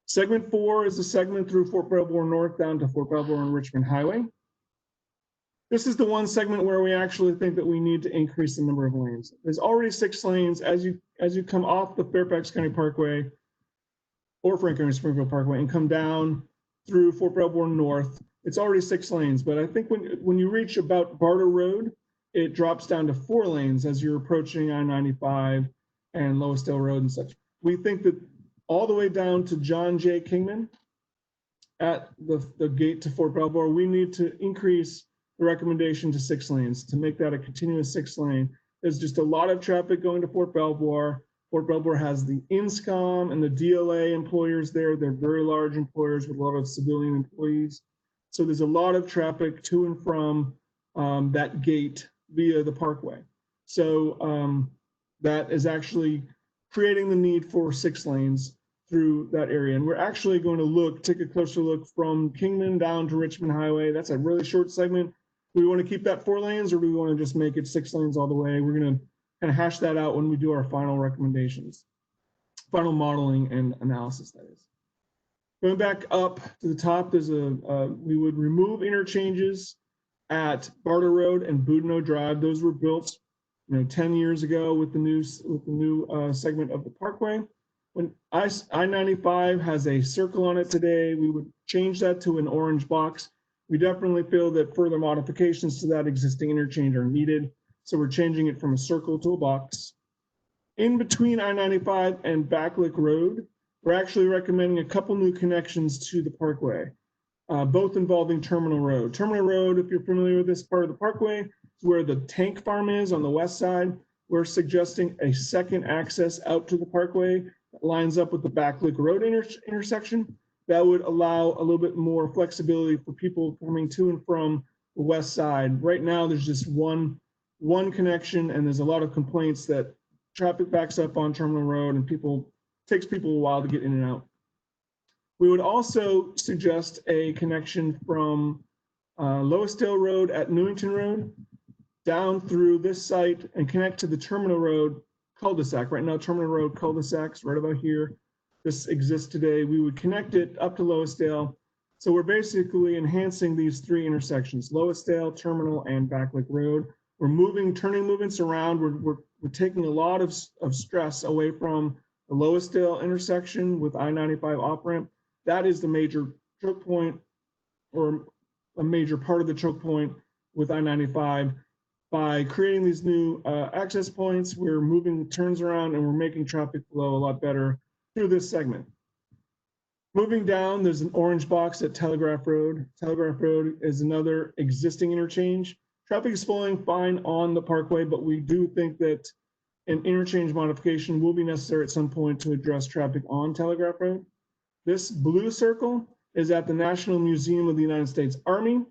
Segment 4 is the segment through Fort Belvoir North down to Fort Belvoir and Richmond Highway. This is the one segment where we actually think that we need to increase the number of lanes. There's already 6 lanes as you come off the Fairfax County Parkway or Franconia-Springfield Parkway and come down through Fort Belvoir North. It's already 6 lanes, but I think when you reach about Barter Road, it drops down to 4 lanes as you're approaching I-95 and Loisdale Road and such. We think that all the way down to John J. Kingman at the gate to Fort Belvoir, we need to increase the recommendation to 6 lanes to make that a continuous 6-lane. There's just a lot of traffic going to Fort Belvoir. Fort Belvoir has the INSCOM and the DLA employers there. They're very large employers with a lot of civilian employees. So there's a lot of traffic to and from that gate via the Parkway. So that is actually creating the need for 6 lanes through that area. And we're actually going to take a closer look from Kingman down to Richmond Highway. That's a really short segment. Do we want to keep that 4 lanes, or do we want to just make it 6 lanes all the way? We're going to kind of hash that out when we do our final recommendations, final modeling and analysis, that is. Going back up to the top, there's we would remove interchanges at Barter Road and Boudinot Drive. Those were built 10 years ago with the new segment of the Parkway. When I-95 has a circle on it today, we would change that to an orange box. We definitely feel that further modifications to that existing interchange are needed. So we're changing it from a circle to a box. In between I-95 and Backlick Road, we're actually recommending a couple new connections to the Parkway, both involving Terminal Road. Terminal Road, if you're familiar with this part of the Parkway, is where the tank farm is on the west side. We're suggesting a second access out to the Parkway that lines up with the Backlick Road intersection. That would allow a little bit more flexibility for people coming to and from the west side. Right now, there's just one connection, and there's a lot of complaints that traffic backs up on Terminal Road and people takes people a while to get in and out. We would also suggest a connection from Loisdale Road at Newington Road down through this site and connect to the Terminal Road cul-de-sac. Right now, Terminal Road cul-de-sac's right about here. This exists today. We would connect it up to Loisdale. So we're basically enhancing these three intersections, Loisdale, Terminal, and Backlick Road. We're moving turning movements around. We're taking a lot of stress away from the Loisdale intersection with I-95 off-ramp. That is the major choke point, or a major part of the choke point with I-95. By creating these new access points, we're moving turns around and we're making traffic flow a lot better through this segment. Moving down, there's an orange box at Telegraph Road. Telegraph Road is another existing interchange. Traffic is flowing fine on the Parkway, but we do think that an interchange modification will be necessary at some point to address traffic on Telegraph Road. This blue circle is at the National Museum of the United States Army.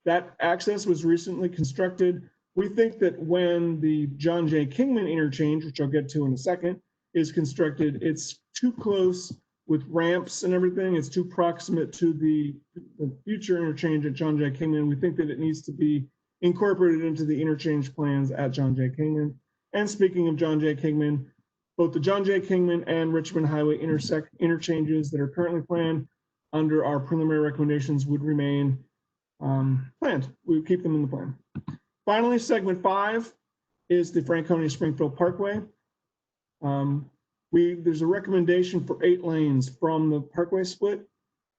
That access was recently constructed. We think that when the John J. Kingman interchange, which I'll get to in a second, is constructed, it's too close with ramps and everything. It's too proximate to the future interchange at John J. Kingman. We think that it needs to be incorporated into the interchange plans at John J. Kingman. And speaking of John J. Kingman, both the John J. Kingman and Richmond Highway interchanges that are currently planned under our preliminary recommendations would remain planned. We would keep them in the plan. Finally, segment 5 is the Franconia-Springfield Parkway. There's a recommendation for 8 lanes from the Parkway split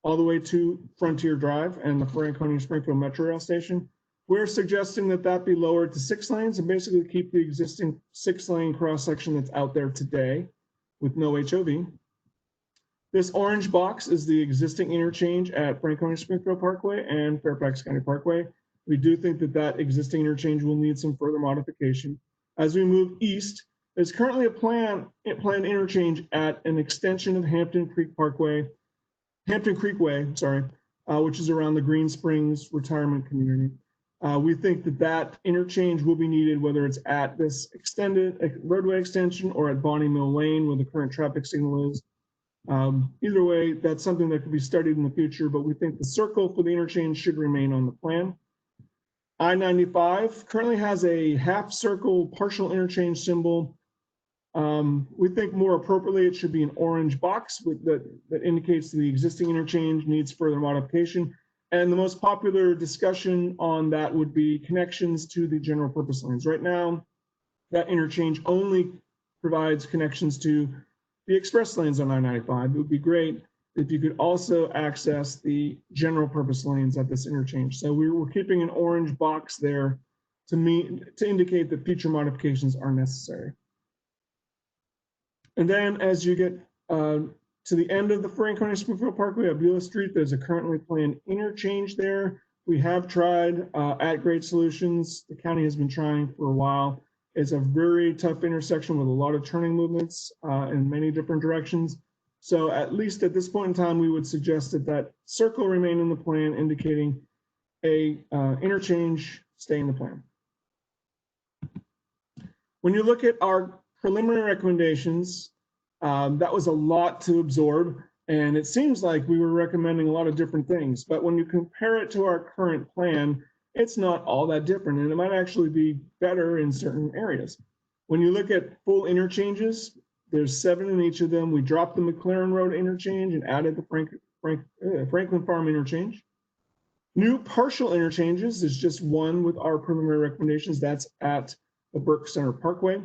all the way to Frontier Drive and the Franconia-Springfield Metro Rail Station. We're suggesting that that be lowered to 6 lanes and basically keep the existing 6-lane cross-section that's out there today with no HOV. This orange box is the existing interchange at Franconia-Springfield Parkway and Fairfax County Parkway. We do think that that existing interchange will need some further modification. As we move east, there's currently a planned interchange at an extension of Hampton Creek Way, which is around the Green Springs retirement community. We think that that interchange will be needed, whether it's at this extended roadway extension or at Bonnie Mill Lane where the current traffic signal is. Either way, that's something that could be studied in the future, but we think the circle for the interchange should remain on the plan. I-95 currently has a half circle partial interchange symbol. We think more appropriately it should be an orange box that indicates the existing interchange needs further modification. And the most popular discussion on that would be connections to the general purpose lanes. Right now, that interchange only provides connections to the express lanes on I-95. It would be great if you could also access the general purpose lanes at this interchange. So we're keeping an orange box there to indicate that future modifications are necessary. And then as you get to the end of the Franconia-Springfield Parkway at Beulah Street, there's a currently planned interchange there. We have tried at-grade solutions. The county has been trying for a while. It's a very tough intersection with a lot of turning movements in many different directions. So at least at this point in time, we would suggest that that circle remain in the plan, indicating a interchange stay in the plan. When you look at our preliminary recommendations, that was a lot to absorb, and it seems like we were recommending a lot of different things, but when you compare it to our current plan, it's not all that different, and it might actually be better in certain areas. When you look at full interchanges, there's 7 in each of them. We dropped the McLaren Road interchange and added the Franklin Farm interchange. New partial interchanges, there's just 1 with our preliminary recommendations. That's at the Burke Center Parkway.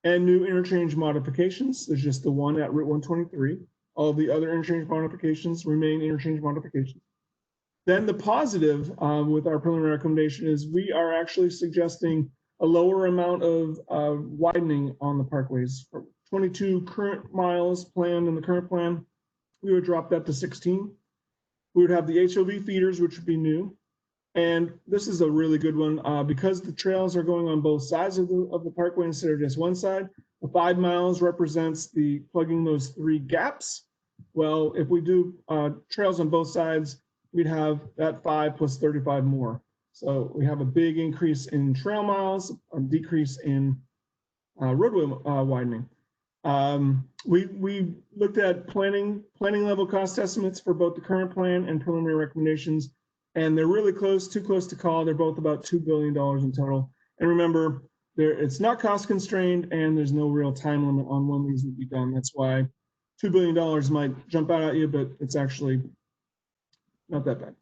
And new interchange modifications, there's just the 1 at Route 123. All the other interchange modifications remain interchange modifications. Then the positive with our preliminary recommendation is we are actually suggesting a lower amount of widening on the parkways. From 22 current miles planned in the current plan, we would drop that to 16. We would have the HOV feeders, which would be new. And this is a really good one because the trails are going on both sides of the parkway instead of just one side. The 5 miles represents the plugging those 3 gaps. Well, if we do trails on both sides, we'd have that 5 plus 35 more. So we have a big increase in trail miles, a decrease in roadway widening. We looked at planning level cost estimates for both the current plan and preliminary recommendations, and they're really close, too close to call. They're both about $2 billion in total. And remember, it's not cost constrained, and there's no real time limit on when these would be done. That's why $2 billion might jump out at you, but it's actually not that bad.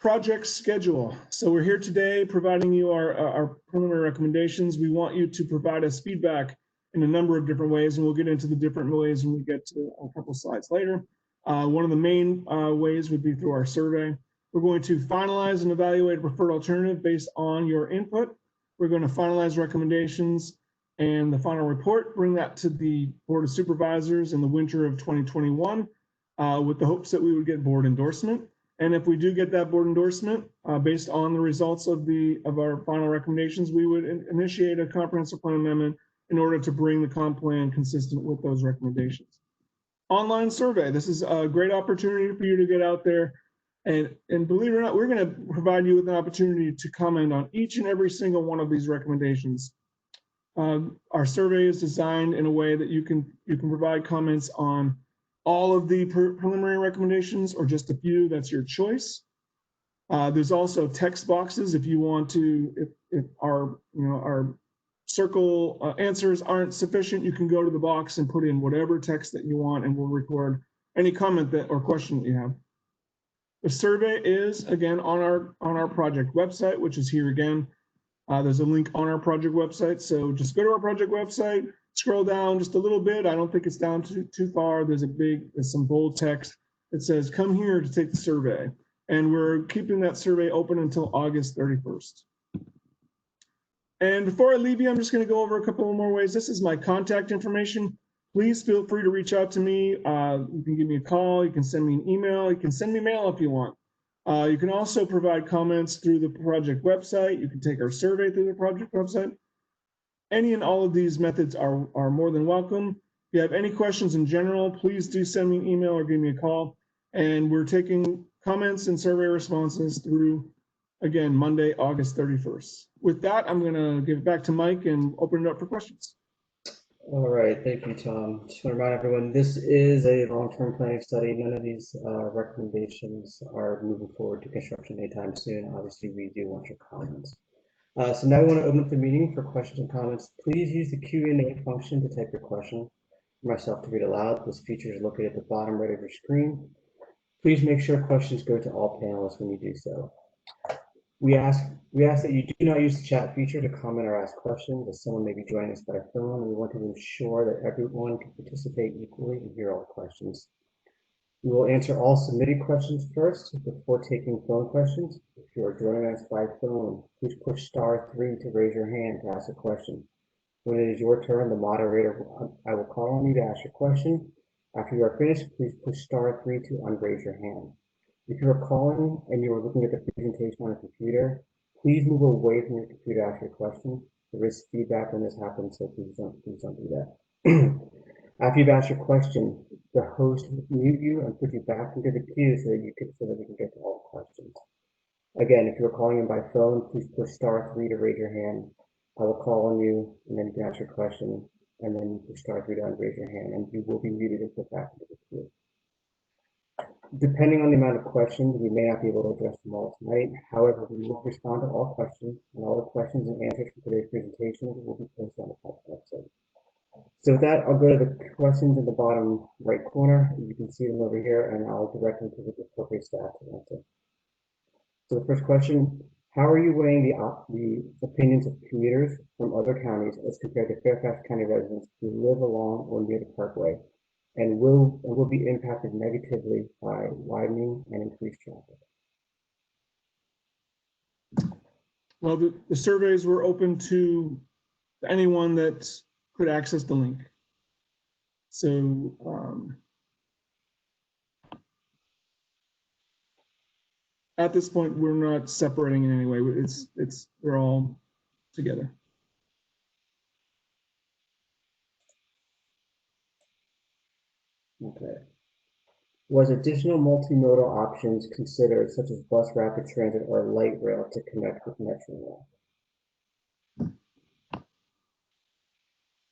Project schedule. So we're here today providing you our preliminary recommendations. We want you to provide us feedback in a number of different ways, and we'll get into the different ways when we get to a couple slides later. One of the main ways would be through our survey. We're going to finalize and evaluate a preferred alternative based on your input. We're going to finalize recommendations and the final report, bring that to the Board of Supervisors in the winter of 2021 with the hopes that we would get board endorsement. And if we do get that board endorsement, based on the results of our final recommendations, we would initiate a comprehensive plan amendment in order to bring the comp plan consistent with those recommendations. Online survey. This is a great opportunity for you to get out there. And believe it or not, we're going to provide you with an opportunity to comment on each and every single one of these recommendations. Our survey is designed in a way that you can provide comments on all of the preliminary recommendations or just a few. That's your choice. There's also text boxes if you want to. If our circle answers aren't sufficient, you can go to the box and put in whatever text that you want, and we'll record any comment or question that you have. The survey is, again, on our project website, which is here again. There's a link on our project website. So just go to our project website, scroll down just a little bit. I don't think it's down too far. There's some bold text that says, come here to take the survey. And we're keeping that survey open until August 31st. And before I leave you, I'm just going to go over a couple more ways. This is my contact information. Please feel free to reach out to me. You can give me a call. You can send me an email. You can send me mail if you want. You can also provide comments through the project website. You can take our survey through the project website. Any and all of these methods are more than welcome. If you have any questions in general, please do send me an email or give me a call. And we're taking comments and survey responses through, again, Monday, August 31st. With that, I'm going to give it back to Mike and open it up for questions. All right, thank you, Tom. Just want to remind everyone, this is a long-term planning study. None of these recommendations are moving forward to construction anytime soon. Obviously, we do want your comments. So now we want to open up the meeting for questions and comments. Please use the Q&A function to type your question for myself to read aloud. This feature is located at the bottom right of your screen. Please make sure questions go to all panelists when you do so. We ask that you do not use the chat feature to comment or ask questions, as someone may be joining us by phone. We want to ensure that everyone can participate equally and hear all questions. We will answer all submitted questions first before taking phone questions. If you are joining us by phone, please push *3 to raise your hand to ask a question. When it is your turn, the moderator, I will call on you to ask your question. After you are finished, please push *3 to unraise your hand. If you are calling and you are looking at the presentation on a computer, please move away from your computer to ask your question. There is feedback when this happens, so please don't do that. After you've asked your question, the host will mute you and put you back into the queue so that we can get to all questions. Again, if you're calling in by phone, please push *3 to raise your hand. I will call on you, and then you can ask your question, and then you push *3 to unraise your hand, and you will be muted and put back into the queue. Depending on the amount of questions, we may not be able to address them all tonight. However, we will respond to all questions, and all the questions and answers for today's presentation will be posted on the website. So with that, I'll go to the questions in the bottom right corner. You can see them over here, and I'll direct them to the appropriate staff to answer. So the first question, how are you weighing the opinions of commuters from other counties as compared to Fairfax County residents who live along or near the Parkway and will be impacted negatively by widening and increased traffic? Well, the surveys were open to anyone that could access the link. So at this point, we're not separating in any way. They're all together. Okay. Was additional multimodal options considered, such as bus rapid transit or light rail, to connect with Metro Rail?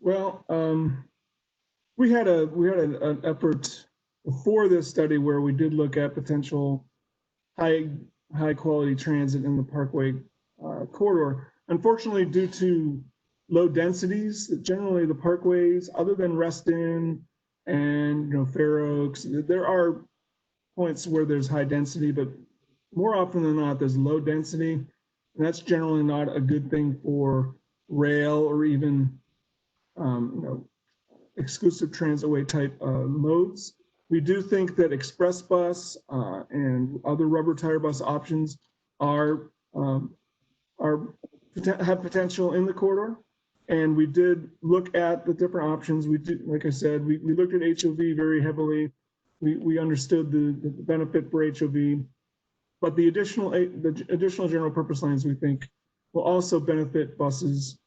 Well, we had an effort before this study where we did look at potential high quality transit in the Parkway corridor. Unfortunately, due to low densities, generally the Parkways, other than Reston and Fair Oaks, there are points where there's high density, but more often than not, there's low density, and that's generally not a good thing for rail or even exclusive transitway type modes. We do think that express bus and other rubber tire bus options have potential in the corridor. And we did look at the different options. We did, like I said, we looked at HOV very heavily. We understood the benefit for HOV, but the additional general purpose lanes we think will also benefit buses,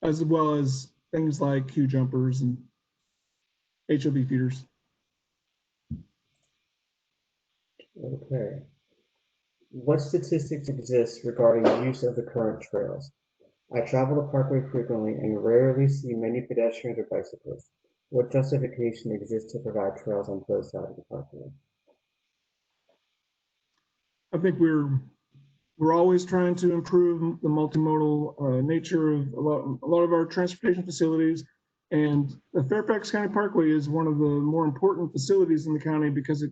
as well as things like queue jumpers and HOV feeders. Okay. What statistics exist regarding use of the current trails? I travel the Parkway frequently and rarely see many pedestrians or bicyclists. What justification exists to provide trails on both sides of the Parkway? I think we're always trying to improve the multimodal nature of a lot of our transportation facilities. And the Fairfax County Parkway is one of the more important facilities in the county because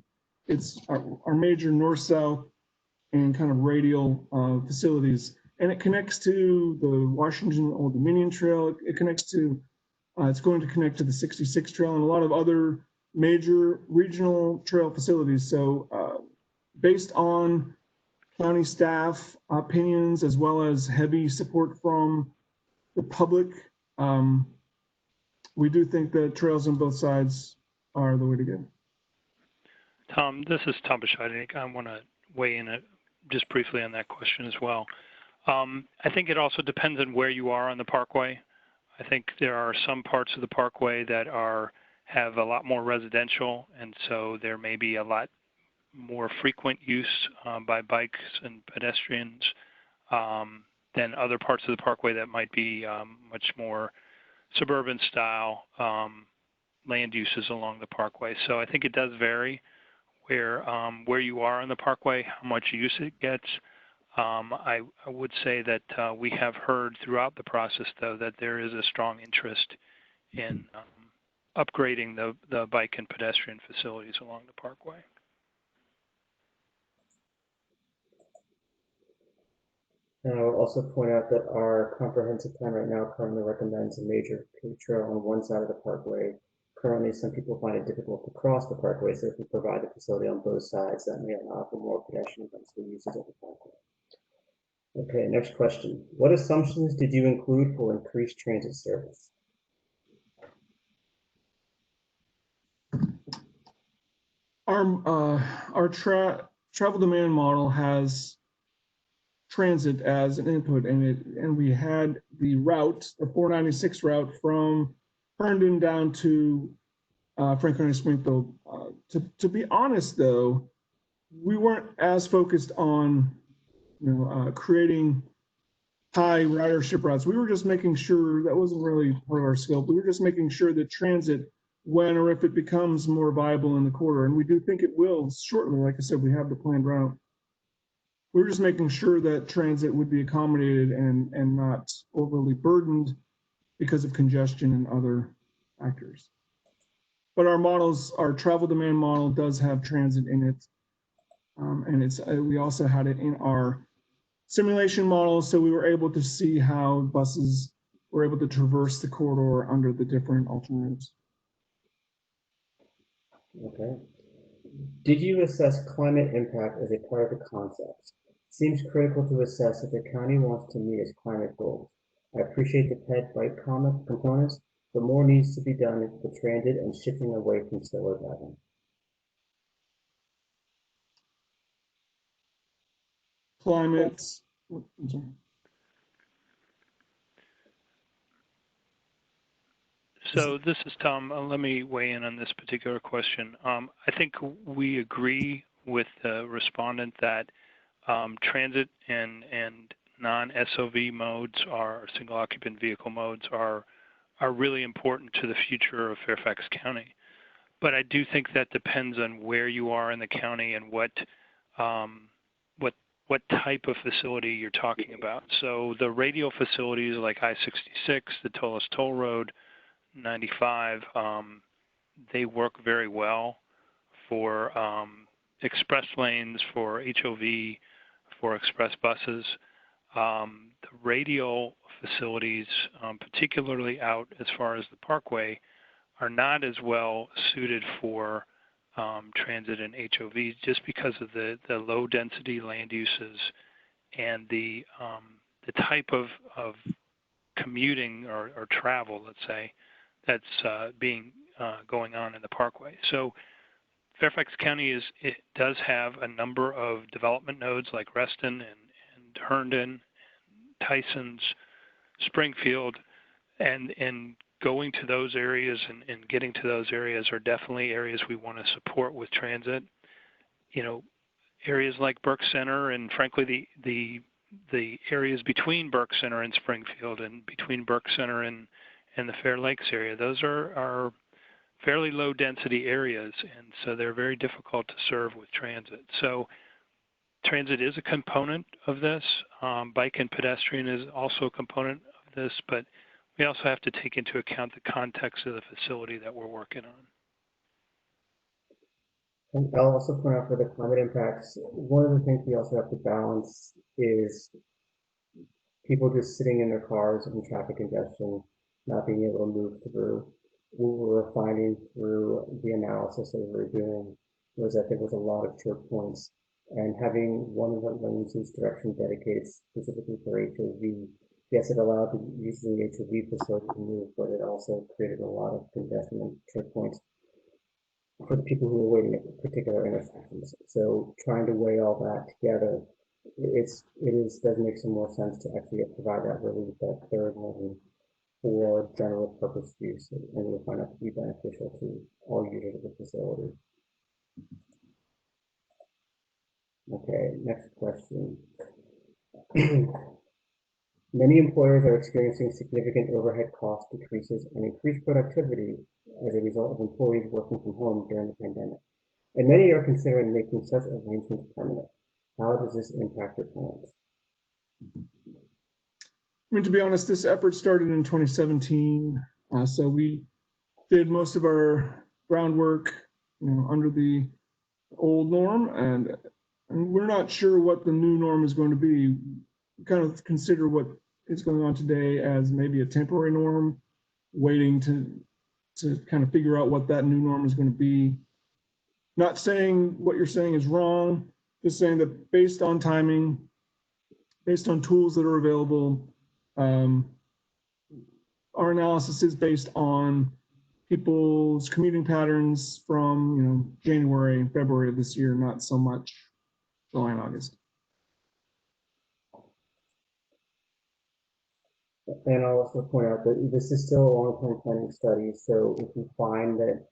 it's our major north-south and kind of radial facilities. And it connects to the Washington Old Dominion Trail. It connects to, it's going to connect to the 66 Trail and a lot of other major regional trail facilities. So based on county staff opinions, as well as heavy support from the public, we do think that trails on both sides are the way to go. Tom, this is Tom Bescheidnik. I want to weigh in just briefly on that question as well. I think it also depends on where you are on the Parkway. I think there are some parts of the Parkway that have a lot more residential, and so there may be a lot more frequent use by bikes and pedestrians than other parts of the Parkway that might be much more suburban style land uses along the Parkway. So I think it does vary where you are on the Parkway, how much use it gets. I would say that we have heard throughout the process, though, that there is a strong interest in upgrading the bike and pedestrian facilities along the Parkway. And I will also point out that our comprehensive plan right now currently recommends a major trail on one side of the Parkway. Currently, some people find it difficult to cross the Parkway, so if we provide the facility on both sides, that may allow for more pedestrian and bicycle uses of the Parkway. Okay, next question. What assumptions did you include for increased transit service? Our travel demand model has transit as an input, and we had the route, the 496 route from Herndon down to Franconia-Springfield. To be honest, though, we weren't as focused on creating high ridership routes. We were just making sure that wasn't really part of our scope. We were just making sure that transit, when or if it becomes more viable in the corridor, and we do think it will shortly. Like I said, we have the planned route. We're just making sure that transit would be accommodated and not overly burdened because of congestion and other factors. But our travel demand model does have transit in it. And we also had it in our simulation model, so we were able to see how buses were able to traverse the corridor under the different alternatives. Okay. Did you assess climate impact as a part of the concept? Seems critical to assess if the county wants to meet its climate goals. I appreciate the pet bike components, but more needs to be done for transit and shifting away from solar driving. Climate. So this is Tom. Let me weigh in on this particular question. I think we agree with the respondent that transit and non-SOV modes, single occupant vehicle modes, are are really important to the future of Fairfax County. But I do think that depends on where you are in the county and what type of facility you're talking about. So the radial facilities like I-66, the Tullis Toll Road, 95, they work very well for express lanes, for HOV, for express buses. The radial facilities, particularly out as far as the Parkway, are not as well suited for transit and HOVs just because of the low density land uses and the type of commuting or travel, let's say, that's going on in the Parkway. So Fairfax County does have a number of development nodes like Reston and Herndon, and Tysons, Springfield, and going to those areas and getting to those areas are definitely areas we want to support with transit. You know, areas like Burke Center and frankly the areas between Burke Center and Springfield and between Burke Center and the Fair Lakes area, those are fairly low density areas, and so they're very difficult to serve with transit. So transit is a component of this. Bike and pedestrian is also a component of this, but we also have to take into account the context of the facility that we're working on. And I'll also point out for the climate impacts, one of the things we also have to balance is people just sitting in their cars and traffic congestion, not being able to move through. What we were finding through the analysis that we were doing was that there was a lot of choke points, and having one of the lanes whose direction dedicated specifically for HOV, yes, it allowed the use of the HOV facility to move, but it also created a lot of congestion and choke points for the people who were waiting at particular intersections. So trying to weigh all that together, does make some more sense to actually provide that relief, that third lane for general purpose use, and we'll find out to be beneficial to all users of the facility. Okay, next question. Many employers are experiencing significant overhead cost decreases and increased productivity as a result of employees working from home during the pandemic. And many are considering making such arrangements permanent. How does this impact your plans? I mean, to be honest, this effort started in 2017. So we did most of our groundwork, under the old norm, and we're not sure what the new norm is going to be. We kind of consider what is going on today as maybe a temporary norm, waiting to kind of figure out what that new norm is going to be. Not saying what you're saying is wrong, just saying that based on timing, based on tools that are available, our analysis is based on people's commuting patterns from January and February of this year, not so much July and August. And I'll also point out that this is still a long-term planning study, so if we find that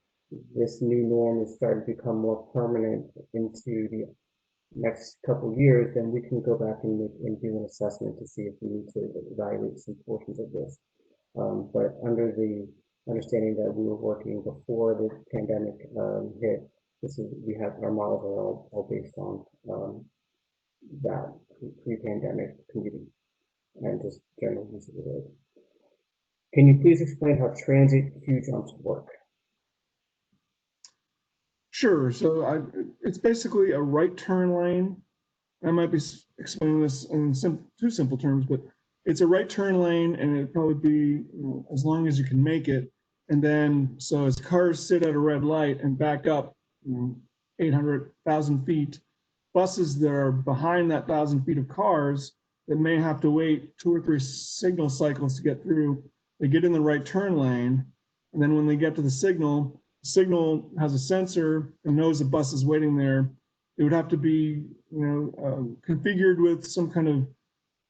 this new norm is starting to become more permanent into the next couple of years, then we can go back and do an assessment to see if we need to evaluate some portions of this. But under the understanding that we were working before the pandemic hit, we have our models are all based on that pre-pandemic commuting and just general use of the road. Can you please explain how transit queue jumps work? Sure. So it's basically a right turn lane. I might be explaining this in too simple terms, but it's a right turn lane, and it'd probably be as long as you can make it. And then, so as cars sit at a red light and back up 800,000 feet, buses that are behind that 1,000 feet of cars that may have to wait 2 or 3 signal cycles to get through, they get in the right turn lane. And then when they get to the signal has a sensor and knows the bus is waiting there. It would have to be, configured with some kind of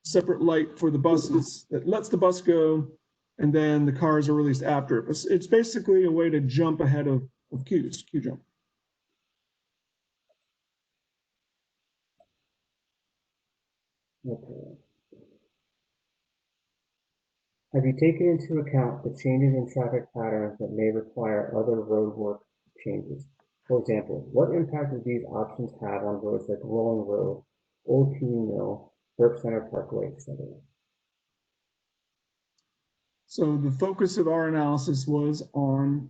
separate light for the buses that lets the bus go, and then the cars are released after it. It's basically a way to jump ahead of queues, queue jump. Okay. Have you taken into account the changes in traffic patterns that may require other roadwork changes? For example, what impact do these options have on roads like Rolling Road, Old Peony Mill, Burke Center Parkway, etc.? So the focus of our analysis was on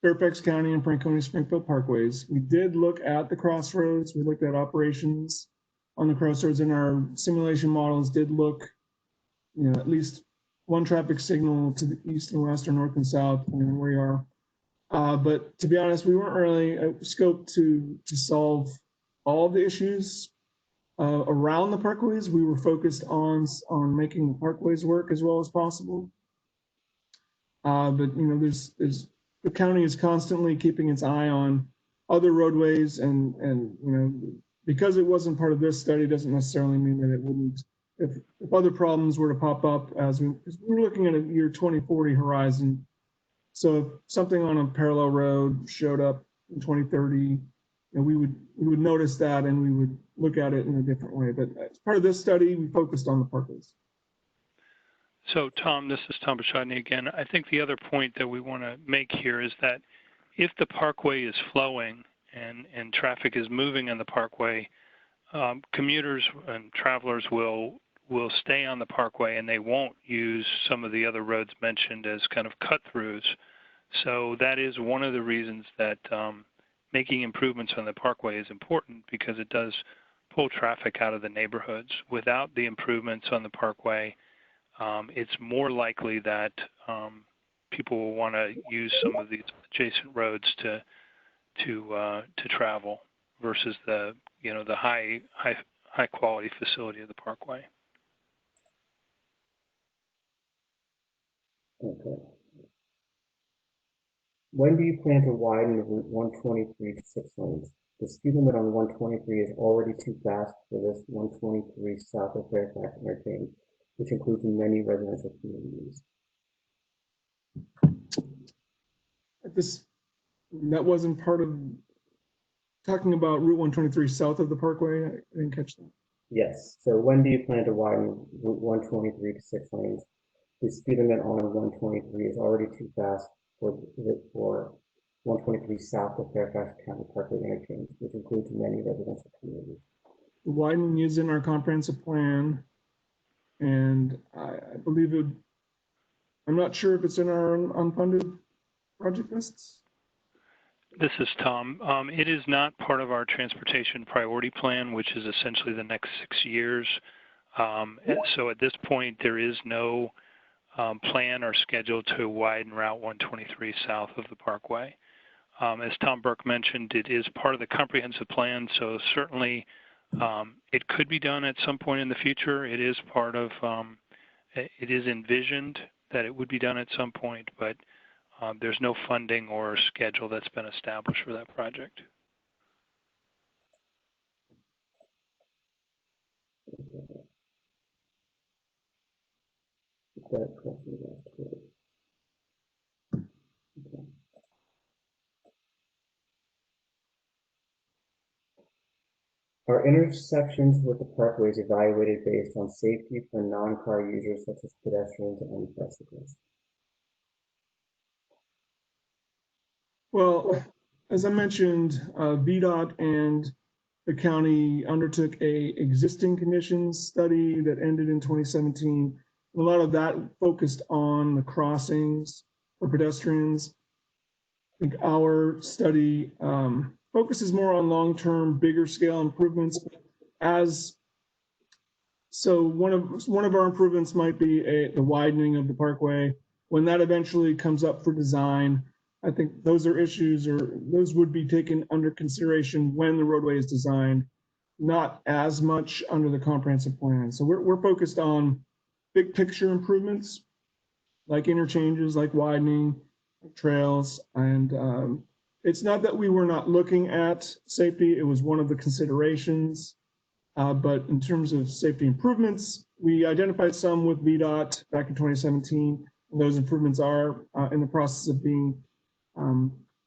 Fairfax County and Franconia-Springfield Parkways. We did look at the crossroads. We looked at operations on the crossroads, and our simulation models did look, at least one traffic signal to the east and west or north and south, depending on where you are. But to be honest, we weren't really scoped to solve all of the issues around the parkways. We were focused on making the parkways work as well as possible. But there's the county is constantly keeping its eye on other roadways, and because it wasn't part of this study doesn't necessarily mean that it wouldn't. If other problems were to pop up, because we're looking at a year 2040 horizon, so if something on a parallel road showed up in 2030, we would notice that, and we would look at it in a different way. But as part of this study, we focused on the parkways. So Tom, this is Tom Bashadny again. I think the other point that we want to make here is that if the parkway is flowing and traffic is moving on the parkway, commuters and travelers will stay on the parkway, and they won't use some of the other roads mentioned as kind of cut-throughs. So that is one of the reasons that making improvements on the parkway is important, because it does pull traffic out of the neighborhoods. Without the improvements on the parkway, it's more likely that people will want to use some of these adjacent roads to travel versus the high quality facility of the parkway. Okay. When do you plan to widen Route 123 to 6 lanes? The speed limit on 123 is already too fast for this 123 south of Fairfax interchange, which includes many residential communities. That wasn't part of talking about Route 123 south of the parkway. I didn't catch that. Yes. So when do you plan to widen Route 123 to 6 lanes? The speed limit on 123 is already too fast for 123 south of Fairfax County Parkway interchange, which includes many residential communities. The widening is in our comprehensive plan, and I believe it. I'm not sure if it's in our unfunded project lists. This is Tom. It is not part of our transportation priority plan, which is essentially the next 6 years. So at this point, there is no plan or schedule to widen Route 123 south of the Parkway. As Tom Burke mentioned, it is part of the comprehensive plan, so certainly it could be done at some point in the future. It is part of, it is envisioned that it would be done at some point, but there's no funding or schedule that's been established for that project. Are intersections with the parkways evaluated based on safety for non-car users such as pedestrians and bicyclists? Well, as I mentioned, VDOT and the county undertook a existing conditions study that ended in 2017. A lot of that focused on the crossings for pedestrians. I think our study focuses more on long-term, bigger scale improvements. So one of our improvements might be the widening of the parkway. When that eventually comes up for design, I think those are issues, or those would be taken under consideration when the roadway is designed, not as much under the comprehensive plan. So we're focused on big picture improvements, like interchanges, like widening, like trails. And it's not that we were not looking at safety, it was one of the considerations. But in terms of safety improvements, we identified some with VDOT back in 2017. And those improvements are in the process of being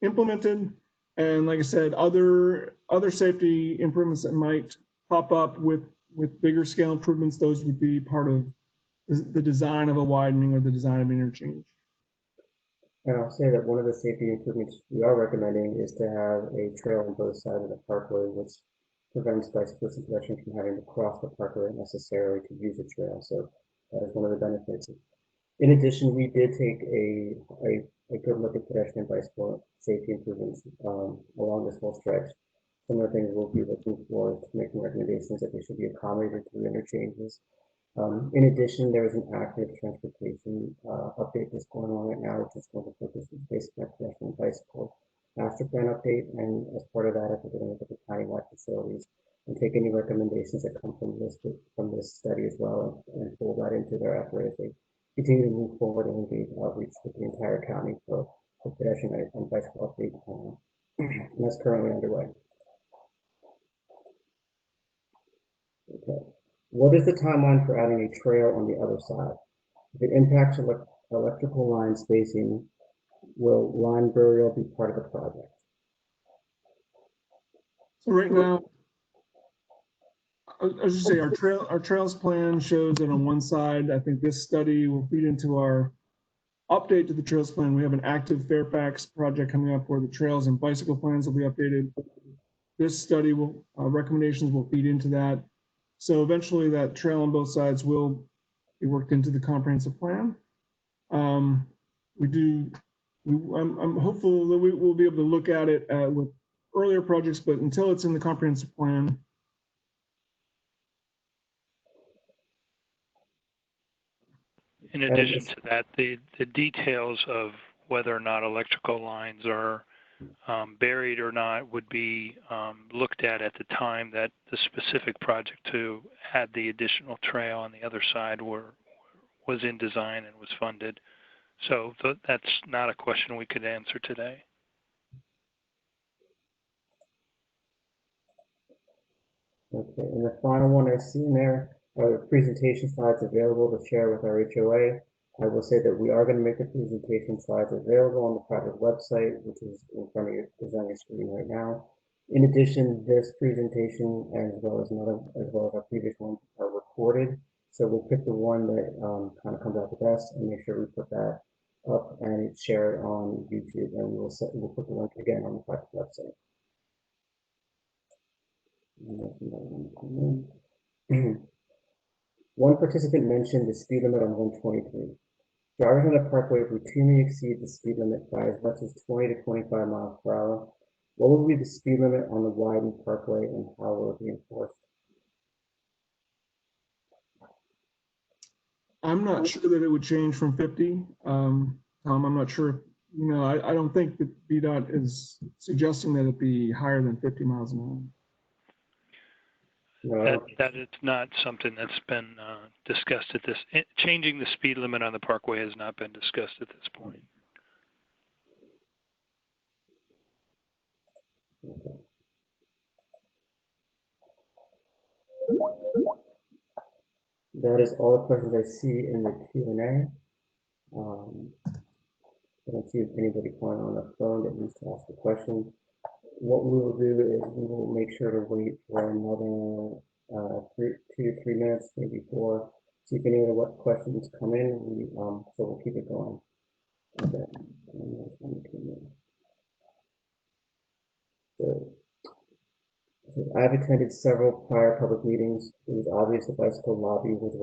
implemented. And like I said, other safety improvements that might pop up with bigger scale improvements, those would be part of the design of a widening or the design of interchange. And I'll say that one of the safety improvements we are recommending is to have a trail on both sides of the parkway, which prevents bicyclists and pedestrians from having to cross the parkway necessarily to use the trail. So that is one of the benefits. In addition, we did take a good look at pedestrian and bicycle safety improvements along this whole stretch. Some of the things we'll be looking for to making recommendations that they should be accommodated through interchanges. In addition, there is an active transportation update that's going on right now, which is going to focus basically on pedestrian and bicycle master plan update. And as part of that, I think we're going to look at the countywide facilities and take any recommendations that come from this study as well and pull that into their effort as they continue to move forward and engage outreach with the entire county for pedestrian and bicycle update. And that's currently underway. Okay. What is the timeline for adding a trail on the other side? If it impacts electrical line spacing, will line burial be part of the project? So right now, I was just say our trails plan shows that on one side, I think this study will feed into our update to the trails plan. We have an active Fairfax project coming up where the trails and bicycle plans will be updated. This study will, recommendations will feed into that. So eventually that trail on both sides will be worked into the comprehensive plan. I'm hopeful that we will be able to look at it with earlier projects, but until it's in the comprehensive plan. In addition to that, the details of whether or not electrical lines are buried or not would be looked at the time that the specific project to add the additional trail on the other side was in design and was funded. So that's not a question we could answer today. Okay, and the final one I see in there are the presentation slides available to share with our HOA. I will say that we are going to make the presentation slides available on the project website, which is in front of you, is on your screen right now. In addition, this presentation, as well as our previous ones, are recorded. So we'll pick the one that kind of comes out the best and make sure we put that up and share it on YouTube, and we'll put the link again on the project website. One participant mentioned the speed limit on 123. Drivers on the parkway routinely exceed the speed limit by as much as 20 to 25 miles per hour. What will be the speed limit on the widened parkway and how will it be enforced? I'm not sure that it would change from 50. Tom, I'm not sure. You know, I don't think that VDOT is suggesting that it be higher than 50 miles an hour. No. That is not something that's been discussed at this. Changing the speed limit on the parkway has not been discussed at this point. Okay. That is all the questions I see in the Q&A. I don't see anybody calling on the phone that needs to ask a question. What we will do is we will make sure to wait for another 2 to 3 minutes, maybe 4. See if any of the questions come in. So we'll keep it going. Okay. So I've attended several prior public meetings. It was obvious the bicycle lobby was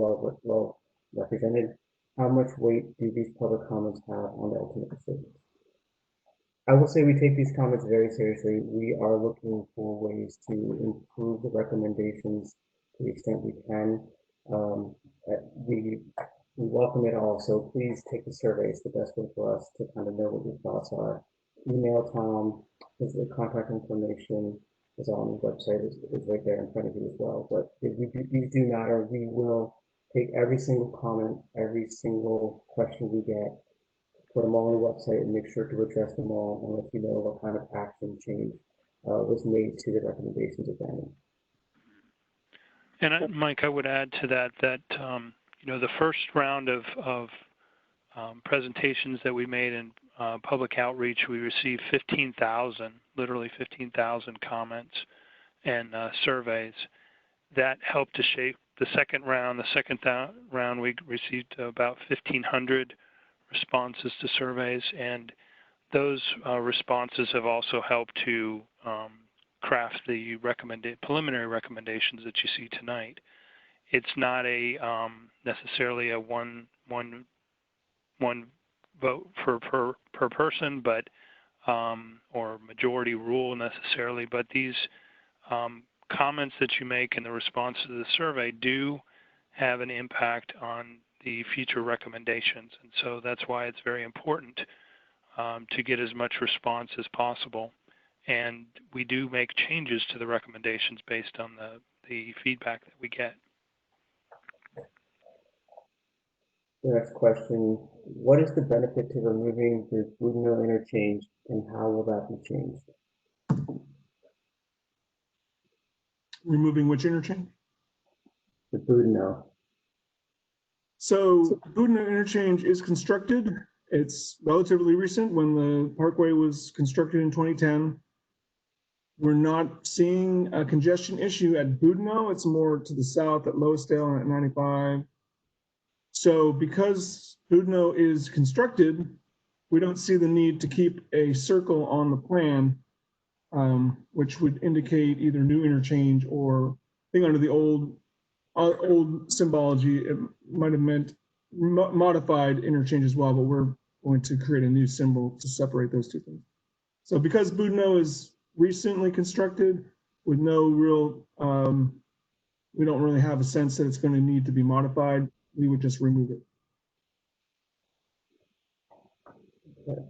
well represented. How much weight do these public comments have on the ultimate decision? I will say we take these comments very seriously. We are looking for ways to improve the recommendations to the extent we can. We welcome it all, so please take the survey. It's the best way for us to kind of know what your thoughts are. Email Tom, his contact information is on the website, is right there in front of you as well. But if these do matter, we will take every single comment, every single question we get, put them all on the website and make sure to address them all and let you know what kind of action change was made to the recommendations of them. And Mike, I would add to that you know, the first round of presentations that we made in public outreach, we received 15,000, literally 15,000 comments and surveys that helped to shape the second round, we received about 1,500 responses to surveys, and those responses have also helped to craft the preliminary recommendations that you see tonight. It's not a necessarily a one vote per person, but or majority rule necessarily, but these comments that you make in the response to the survey do have an impact on the future recommendations. And so that's why it's very important to get as much response as possible. And we do make changes to the recommendations based on the feedback that we get. The next question, what is the benefit to removing the Boudinot interchange and how will that be changed? Removing which interchange? The Boudinot. So Boudinot interchange is constructed. It's relatively recent. When the Parkway was constructed in 2010, we're not seeing a congestion issue at Boudinot. It's more to the south at Lowesdale and at 95. So because Boudinot is constructed, we don't see the need to keep a circle on the plan, which would indicate either new interchange or, I think under the old symbology, it might have meant modified interchange as well, but we're going to create a new symbol to separate those two things. So because Boudinot is recently constructed with no real, we don't really have a sense that it's going to need to be modified, we would just remove it. Okay.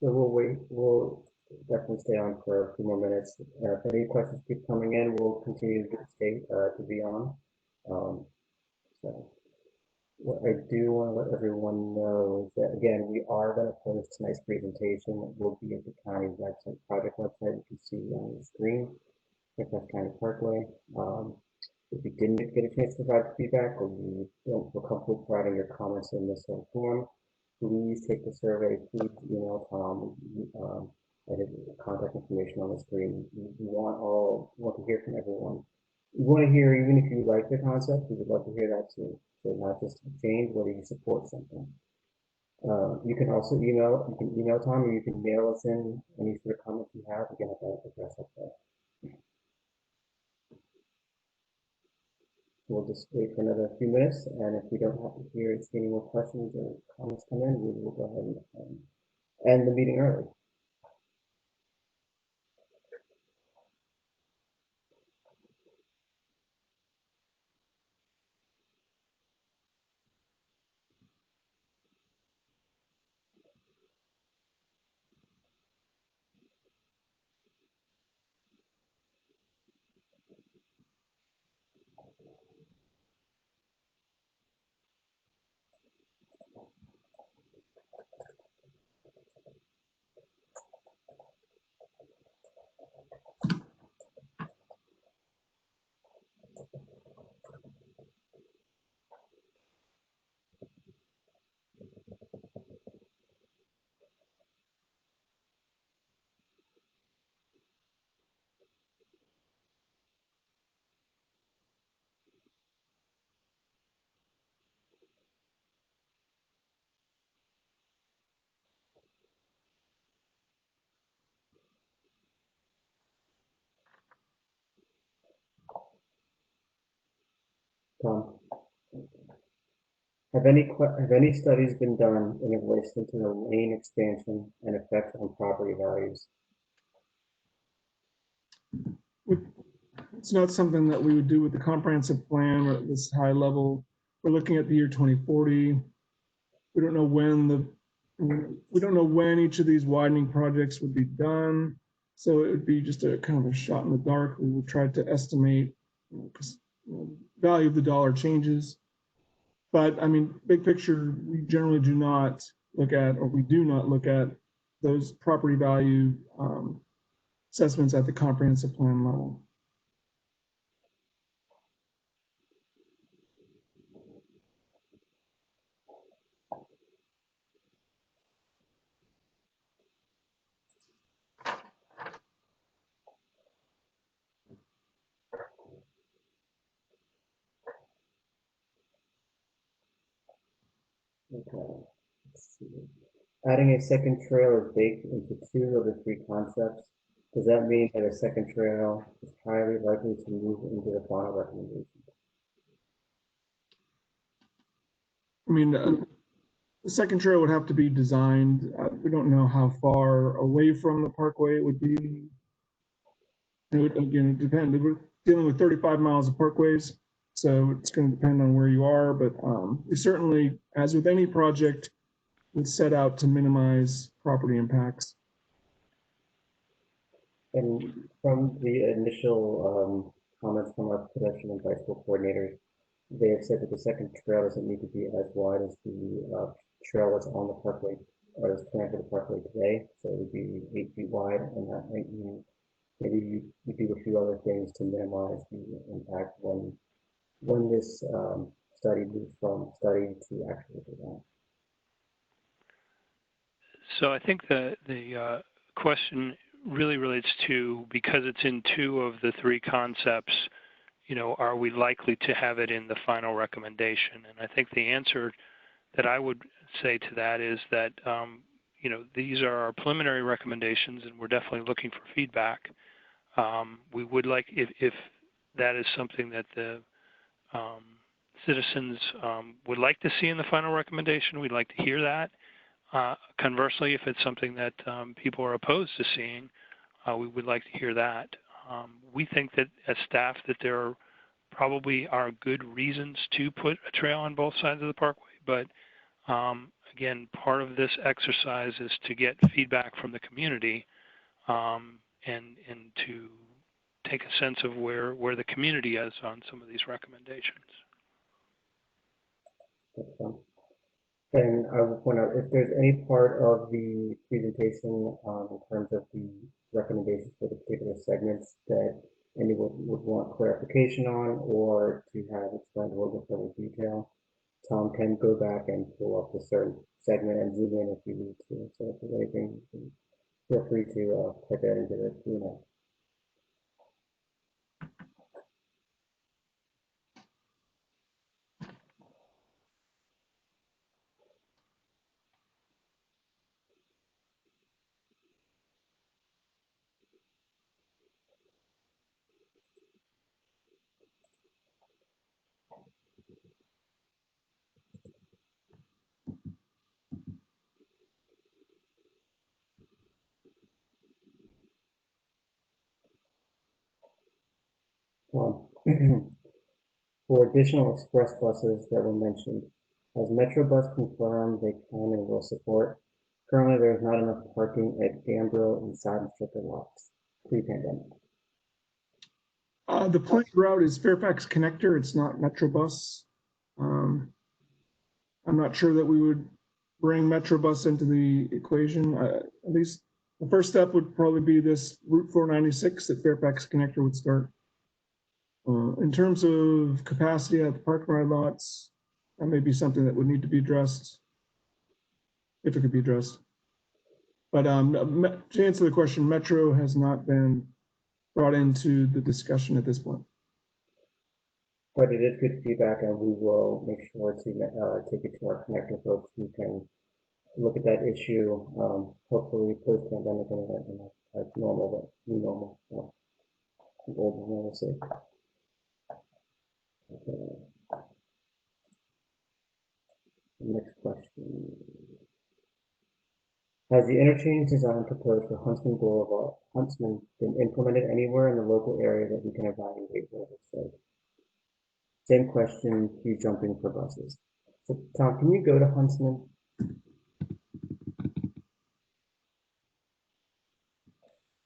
So we'll wait, we'll definitely stay on for a few more minutes. If any questions keep coming in, we'll continue to stay to be on. So what I do want to let everyone know is that, again, we are going to post tonight's presentation. It will be at the county website, project website. You can see on the screen, Fairfax County Parkway. If you didn't get a chance to provide feedback or you don't feel comfortable providing your comments in this form, please take the survey, please email Tom, and his contact information on the screen. We want to hear from everyone. We want to hear, even if you like the concept, we would love to hear that too. So not just change, whether you support something. You can also email Tom, or you can mail us in any sort of comments you have. Again, I'll address up there. We'll just wait for another few minutes, and if we don't have to hear any more questions or comments come in, we will go ahead and end the meeting early. Tom, have any studies been done in relation to the lane expansion and effect on property values? It's not something that we would do with the comprehensive plan or at this high level. We're looking at the year 2040. We don't know when each of these widening projects would be done. So it would be just a kind of a shot in the dark. We will try to estimate, because value of the dollar changes. But I mean, big picture, we generally do not look at, or we do not look at those property value assessments at the comprehensive plan level. Okay. Let's see. Adding a second trail is baked into 2 of the 3 concepts. Does that mean that a second trail is highly likely to move into the final recommendation? I mean, the second trail would have to be designed. We don't know how far away from the parkway it would be. It would, again, depend. We're dealing with 35 miles of parkways, so it's going to depend on where you are. But we certainly, as with any project, would set out to minimize property impacts. And from the initial comments from our pedestrian and bicycle coordinators, they have said that the second trail doesn't need to be as wide as the trail that's on the parkway or is planned for the parkway today. So it would be 8 feet wide, and that might mean maybe you do a few other things to minimize the impact when this study moves from study to actual design. So I think the question really relates to, because it's in 2 of the 3 concepts, you know, are we likely to have it in the final recommendation? And I think the answer that I would say to that is that, you know, these are our preliminary recommendations, and we're definitely looking for feedback. We would like, if that is something that the citizens would like to see in the final recommendation, we'd like to hear that. Conversely, if it's something that people are opposed to seeing, we would like to hear that. We think that as staff that there probably are good reasons to put a trail on both sides of the parkway, but again, part of this exercise is to get feedback from the community and to take a sense of where the community is on some of these recommendations. And I will point out, if there's any part of the presentation in terms of the recommendations for the particular segments that anyone would want clarification on or to have explained a little bit further detail, Tom can go back and pull up the certain segment and zoom in if you need to. So if there's anything, feel free to put that into the Q&A. For additional express buses that were mentioned, has Metrobus confirmed they can and will support? Currently, there is not enough parking at Gambro and side and stripper lots pre-pandemic. The planned route is Fairfax Connector. It's not Metrobus. I'm not sure that we would bring Metrobus into the equation. At least the first step would probably be this Route 496 that Fairfax Connector would start. In terms of capacity at the park and ride lots, that may be something that would need to be addressed, if it could be addressed. But to answer the question, Metro has not been brought into the discussion at this point. But it is good feedback, and we will make sure to take it to our connector folks who can look at that issue, hopefully post-pandemic and as normal, but new normal, so old normalcy. Okay. Next question. Has the interchange design proposed for Huntsman been implemented anywhere in the local area that we can evaluate what it's like? Same question, queue jumping for buses. So Tom, can you go to Huntsman?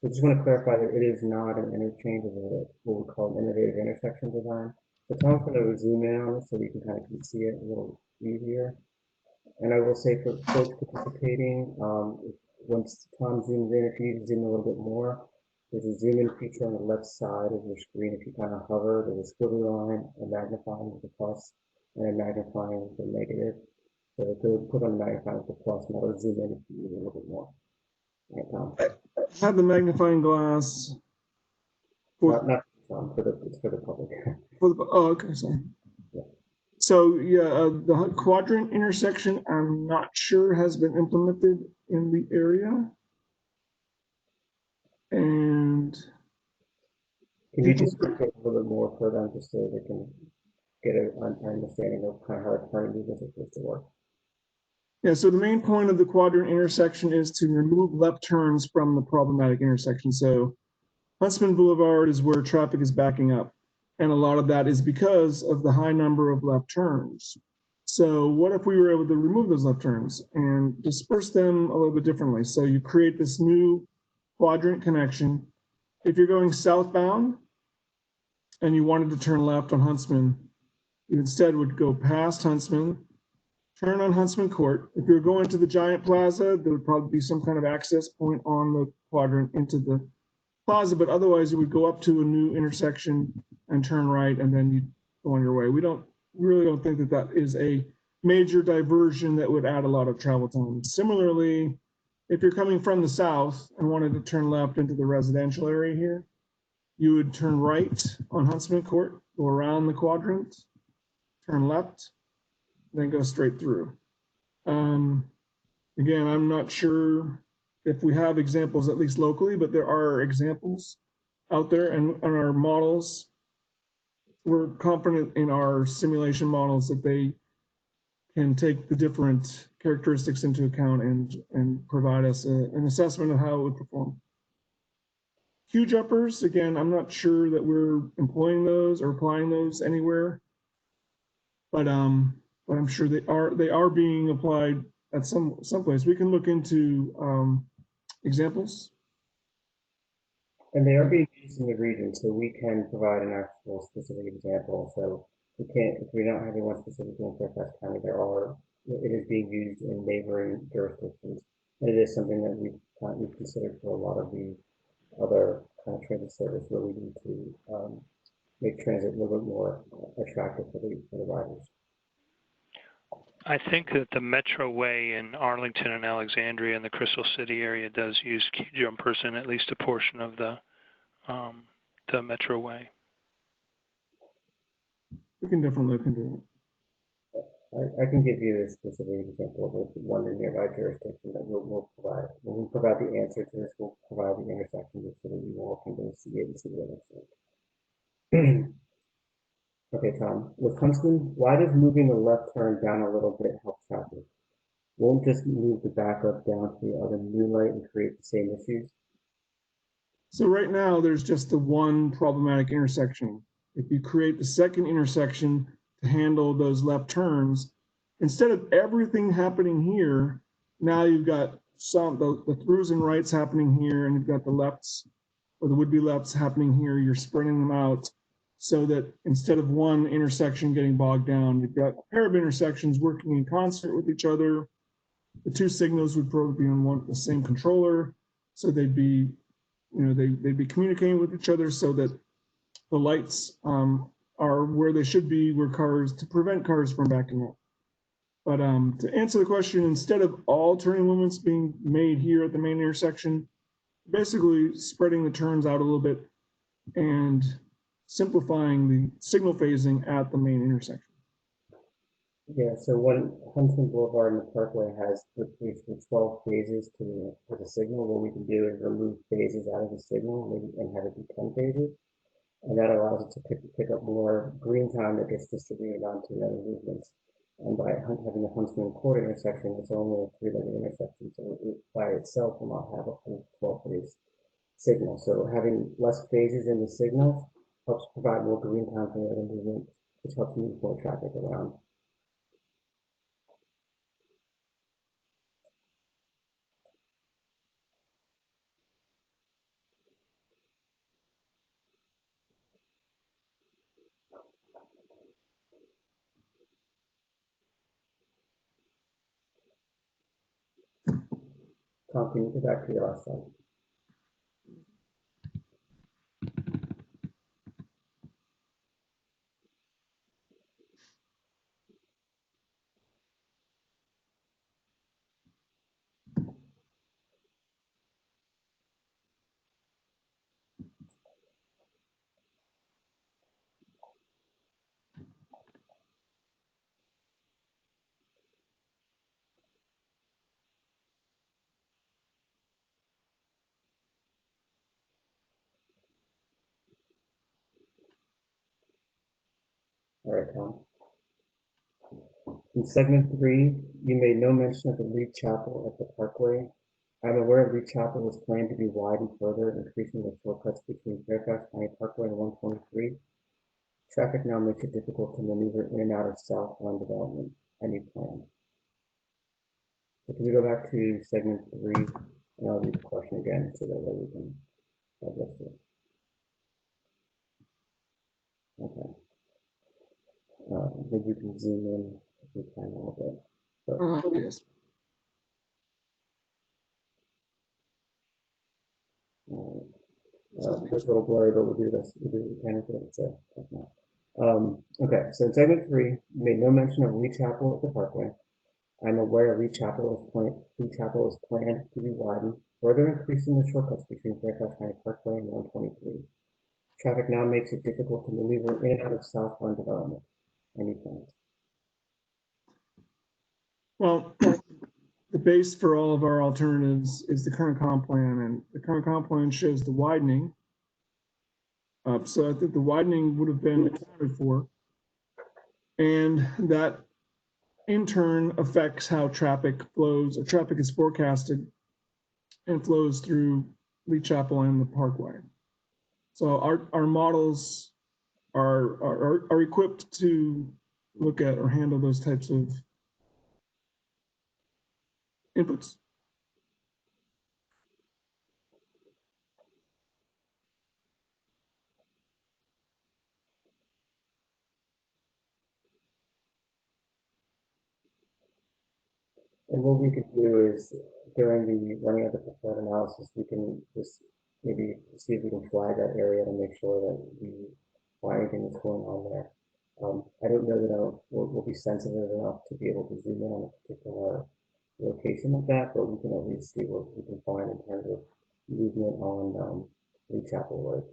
I just want to clarify that it is not an interchange of what we call an innovative intersection design. So Tom's going to zoom in on it so we can kind of see it a little easier. And I will say for folks participating, once Tom zooms in, if you zoom a little bit more, there's a zoom in feature on the left side of your screen. If you kind of hover, there's a squiggly line, a magnifying with the plus, and a magnifying with the negative. So if you put on the magnifying with the plus, and that'll zoom in if you need a little bit more. Yeah, Tom. Have the magnifying glass. Not Tom, it's for the public. Oh, okay, sorry. Yeah. So yeah, the quadrant intersection, I'm not sure has been implemented in the area. And Can you just explain a little bit more for them just so they can get an understanding of kind of how turning movement is supposed to work? yeah, so the main point of the quadrant intersection is to remove left turns from the problematic intersection. So Huntsman Boulevard is where traffic is backing up. And a lot of that is because of the high number of left turns. So what if we were able to remove those left turns and disperse them a little bit differently? So you create this new quadrant connection. If you're going southbound and you wanted to turn left on Huntsman, you instead would go past Huntsman, turn on Huntsman Court. If you're going to the Giant Plaza, there would probably be some kind of access point on the quadrant into the plaza, but otherwise you would go up to a new intersection and turn right, and then you go on your way. We really don't think that that is a major diversion that would add a lot of travel time. Similarly, if you're coming from the south and wanted to turn left into the residential area here, you would turn right on Huntsman Court, go around the quadrant, turn left, then go straight through. Again, I'm not sure if we have examples, at least locally, but there are examples out there, and on our models, we're confident in our simulation models that they can take the different characteristics into account and provide us an assessment of how it would perform. Huge uppers, again, I'm not sure that we're employing those or applying those anywhere, but I'm sure they are being applied at some place. We can look into examples. And they are being used in the region, so we can provide an actual specific example. So we can't, if we're not having one specific in Fairfax County, it is being used in neighboring jurisdictions. And it is something that we've considered for a lot of the other kind of transit service where we need to make transit a little bit more attractive for the riders. I think that the Metroway in Arlington and Alexandria and the Crystal City area does use queue jumpers in at least a portion of the Metroway. We can definitely look into it. I can give you a specific example of one in nearby jurisdiction that we'll provide. When we provide the answer to this, we'll provide the intersection just so that you all can go see it and see what it looks like. Okay, Tom, with Huntsman, why does moving the left turn down a little bit help traffic? Won't just move the backup down to the other new light and create the same issues? So right now, there's just the one problematic intersection. If you create the second intersection to handle those left turns, instead of everything happening here, now you've got the throughs and rights happening here, and you've got the lefts or the would-be lefts happening here. You're spreading them out so that instead of one intersection getting bogged down, you've got a pair of intersections working in concert with each other. The two signals would probably be on the same controller, so they'd be they'd be communicating with each other so that the lights are where they should be, to prevent cars from backing up. But to answer the question, instead of all turning movements being made here at the main intersection, basically spreading the turns out a little bit and simplifying the signal phasing at the main intersection. Yeah, so when Huntsman Boulevard and the Parkway has basically 12 phases for the signal, what we can do is remove phases out of the signal and have it be 10 phases. And that allows it to pick up more green time that gets distributed onto the other movements. And by having a Huntsman Court intersection, it's only a 3-lane intersection, so it by itself will not have a full 12-phase signal. So having less phases in the signal helps provide more green time for the other movement, which helps move more traffic around. Tom, can you go back to your last slide? right, Tom? In segment 3, you made no mention of the Reed Chapel at the Parkway. I'm aware Reed Chapel is planned to be widened further, increasing the shortcuts between Fairfax County Parkway and 123. Traffic now makes it difficult to maneuver in and out of South Lawn development. Any plan? So can we go back to segment 3, and I'll read the question again so that way we can digest it. Okay. Maybe we can zoom in if we can a little bit. So, Yes. it's a little blurry, but we'll do this. We'll do what we can with it. So, okay, so in segment 3, you made no mention of Reed Chapel at the Parkway. I'm aware Reed Chapel is planned to be widened, further increasing the shortcuts between Fairfax County Parkway and 123. Traffic now makes it difficult to maneuver in and out of South Lawn development. Any plans? Well, the base for all of our alternatives is the current comp plan, and the current comp plan shows the widening. So I think the widening would have been accounted for, and that in turn affects how traffic flows, or traffic is forecasted and flows through Lee Chapel and the Parkway. So our models are equipped to look at or handle those types of inputs. And what we could do is during the running of the preferred analysis, we can just maybe see if we can flag that area to make sure that we find anything that's going on there. I don't know that we'll be sensitive enough to be able to zoom in on a particular location of that, but we can at least see what we can find in terms of movement on Lee Chapel Road.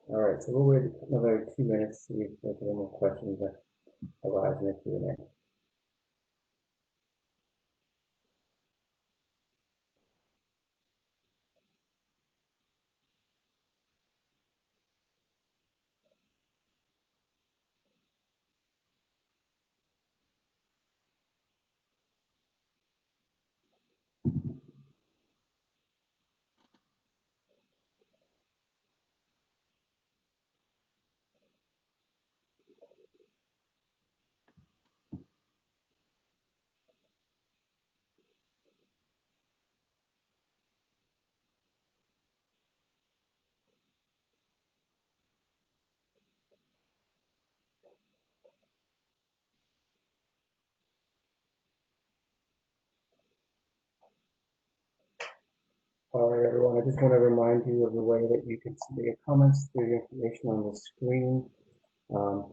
All right, so we'll wait another 2 minutes to see if there's any more questions that arise in the Q&A. All right, everyone, I just want to remind you of the way that you can submit your comments through the information on the screen.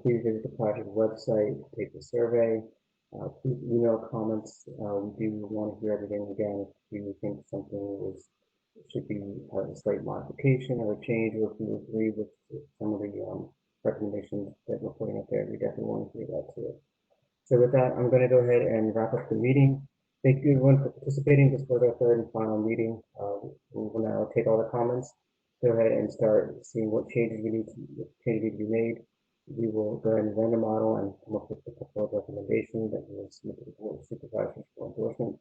Please visit the project website, take the survey. Please email comments. We do want to hear everything again. If you think something should be a slight modification or a change, or if you agree with some of the recommendations that we're putting up there, we definitely want to hear that too. So with that, I'm going to go ahead and wrap up the meeting. Thank you everyone for participating. This was our third and final meeting. We will now take all the comments, go ahead and start seeing what changes need to be made. We will go ahead and run the model and come up with a proposed recommendation that we will submit to the Board of Supervisors for endorsement.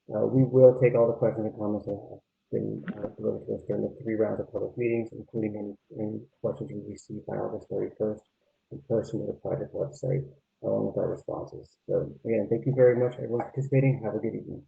We will take all the questions and comments that have been delivered to us during the 3 rounds of public meetings, including any questions we received by August 31st in person to the project website, along with our responses. So again, thank you very much everyone participating. Have a good evening.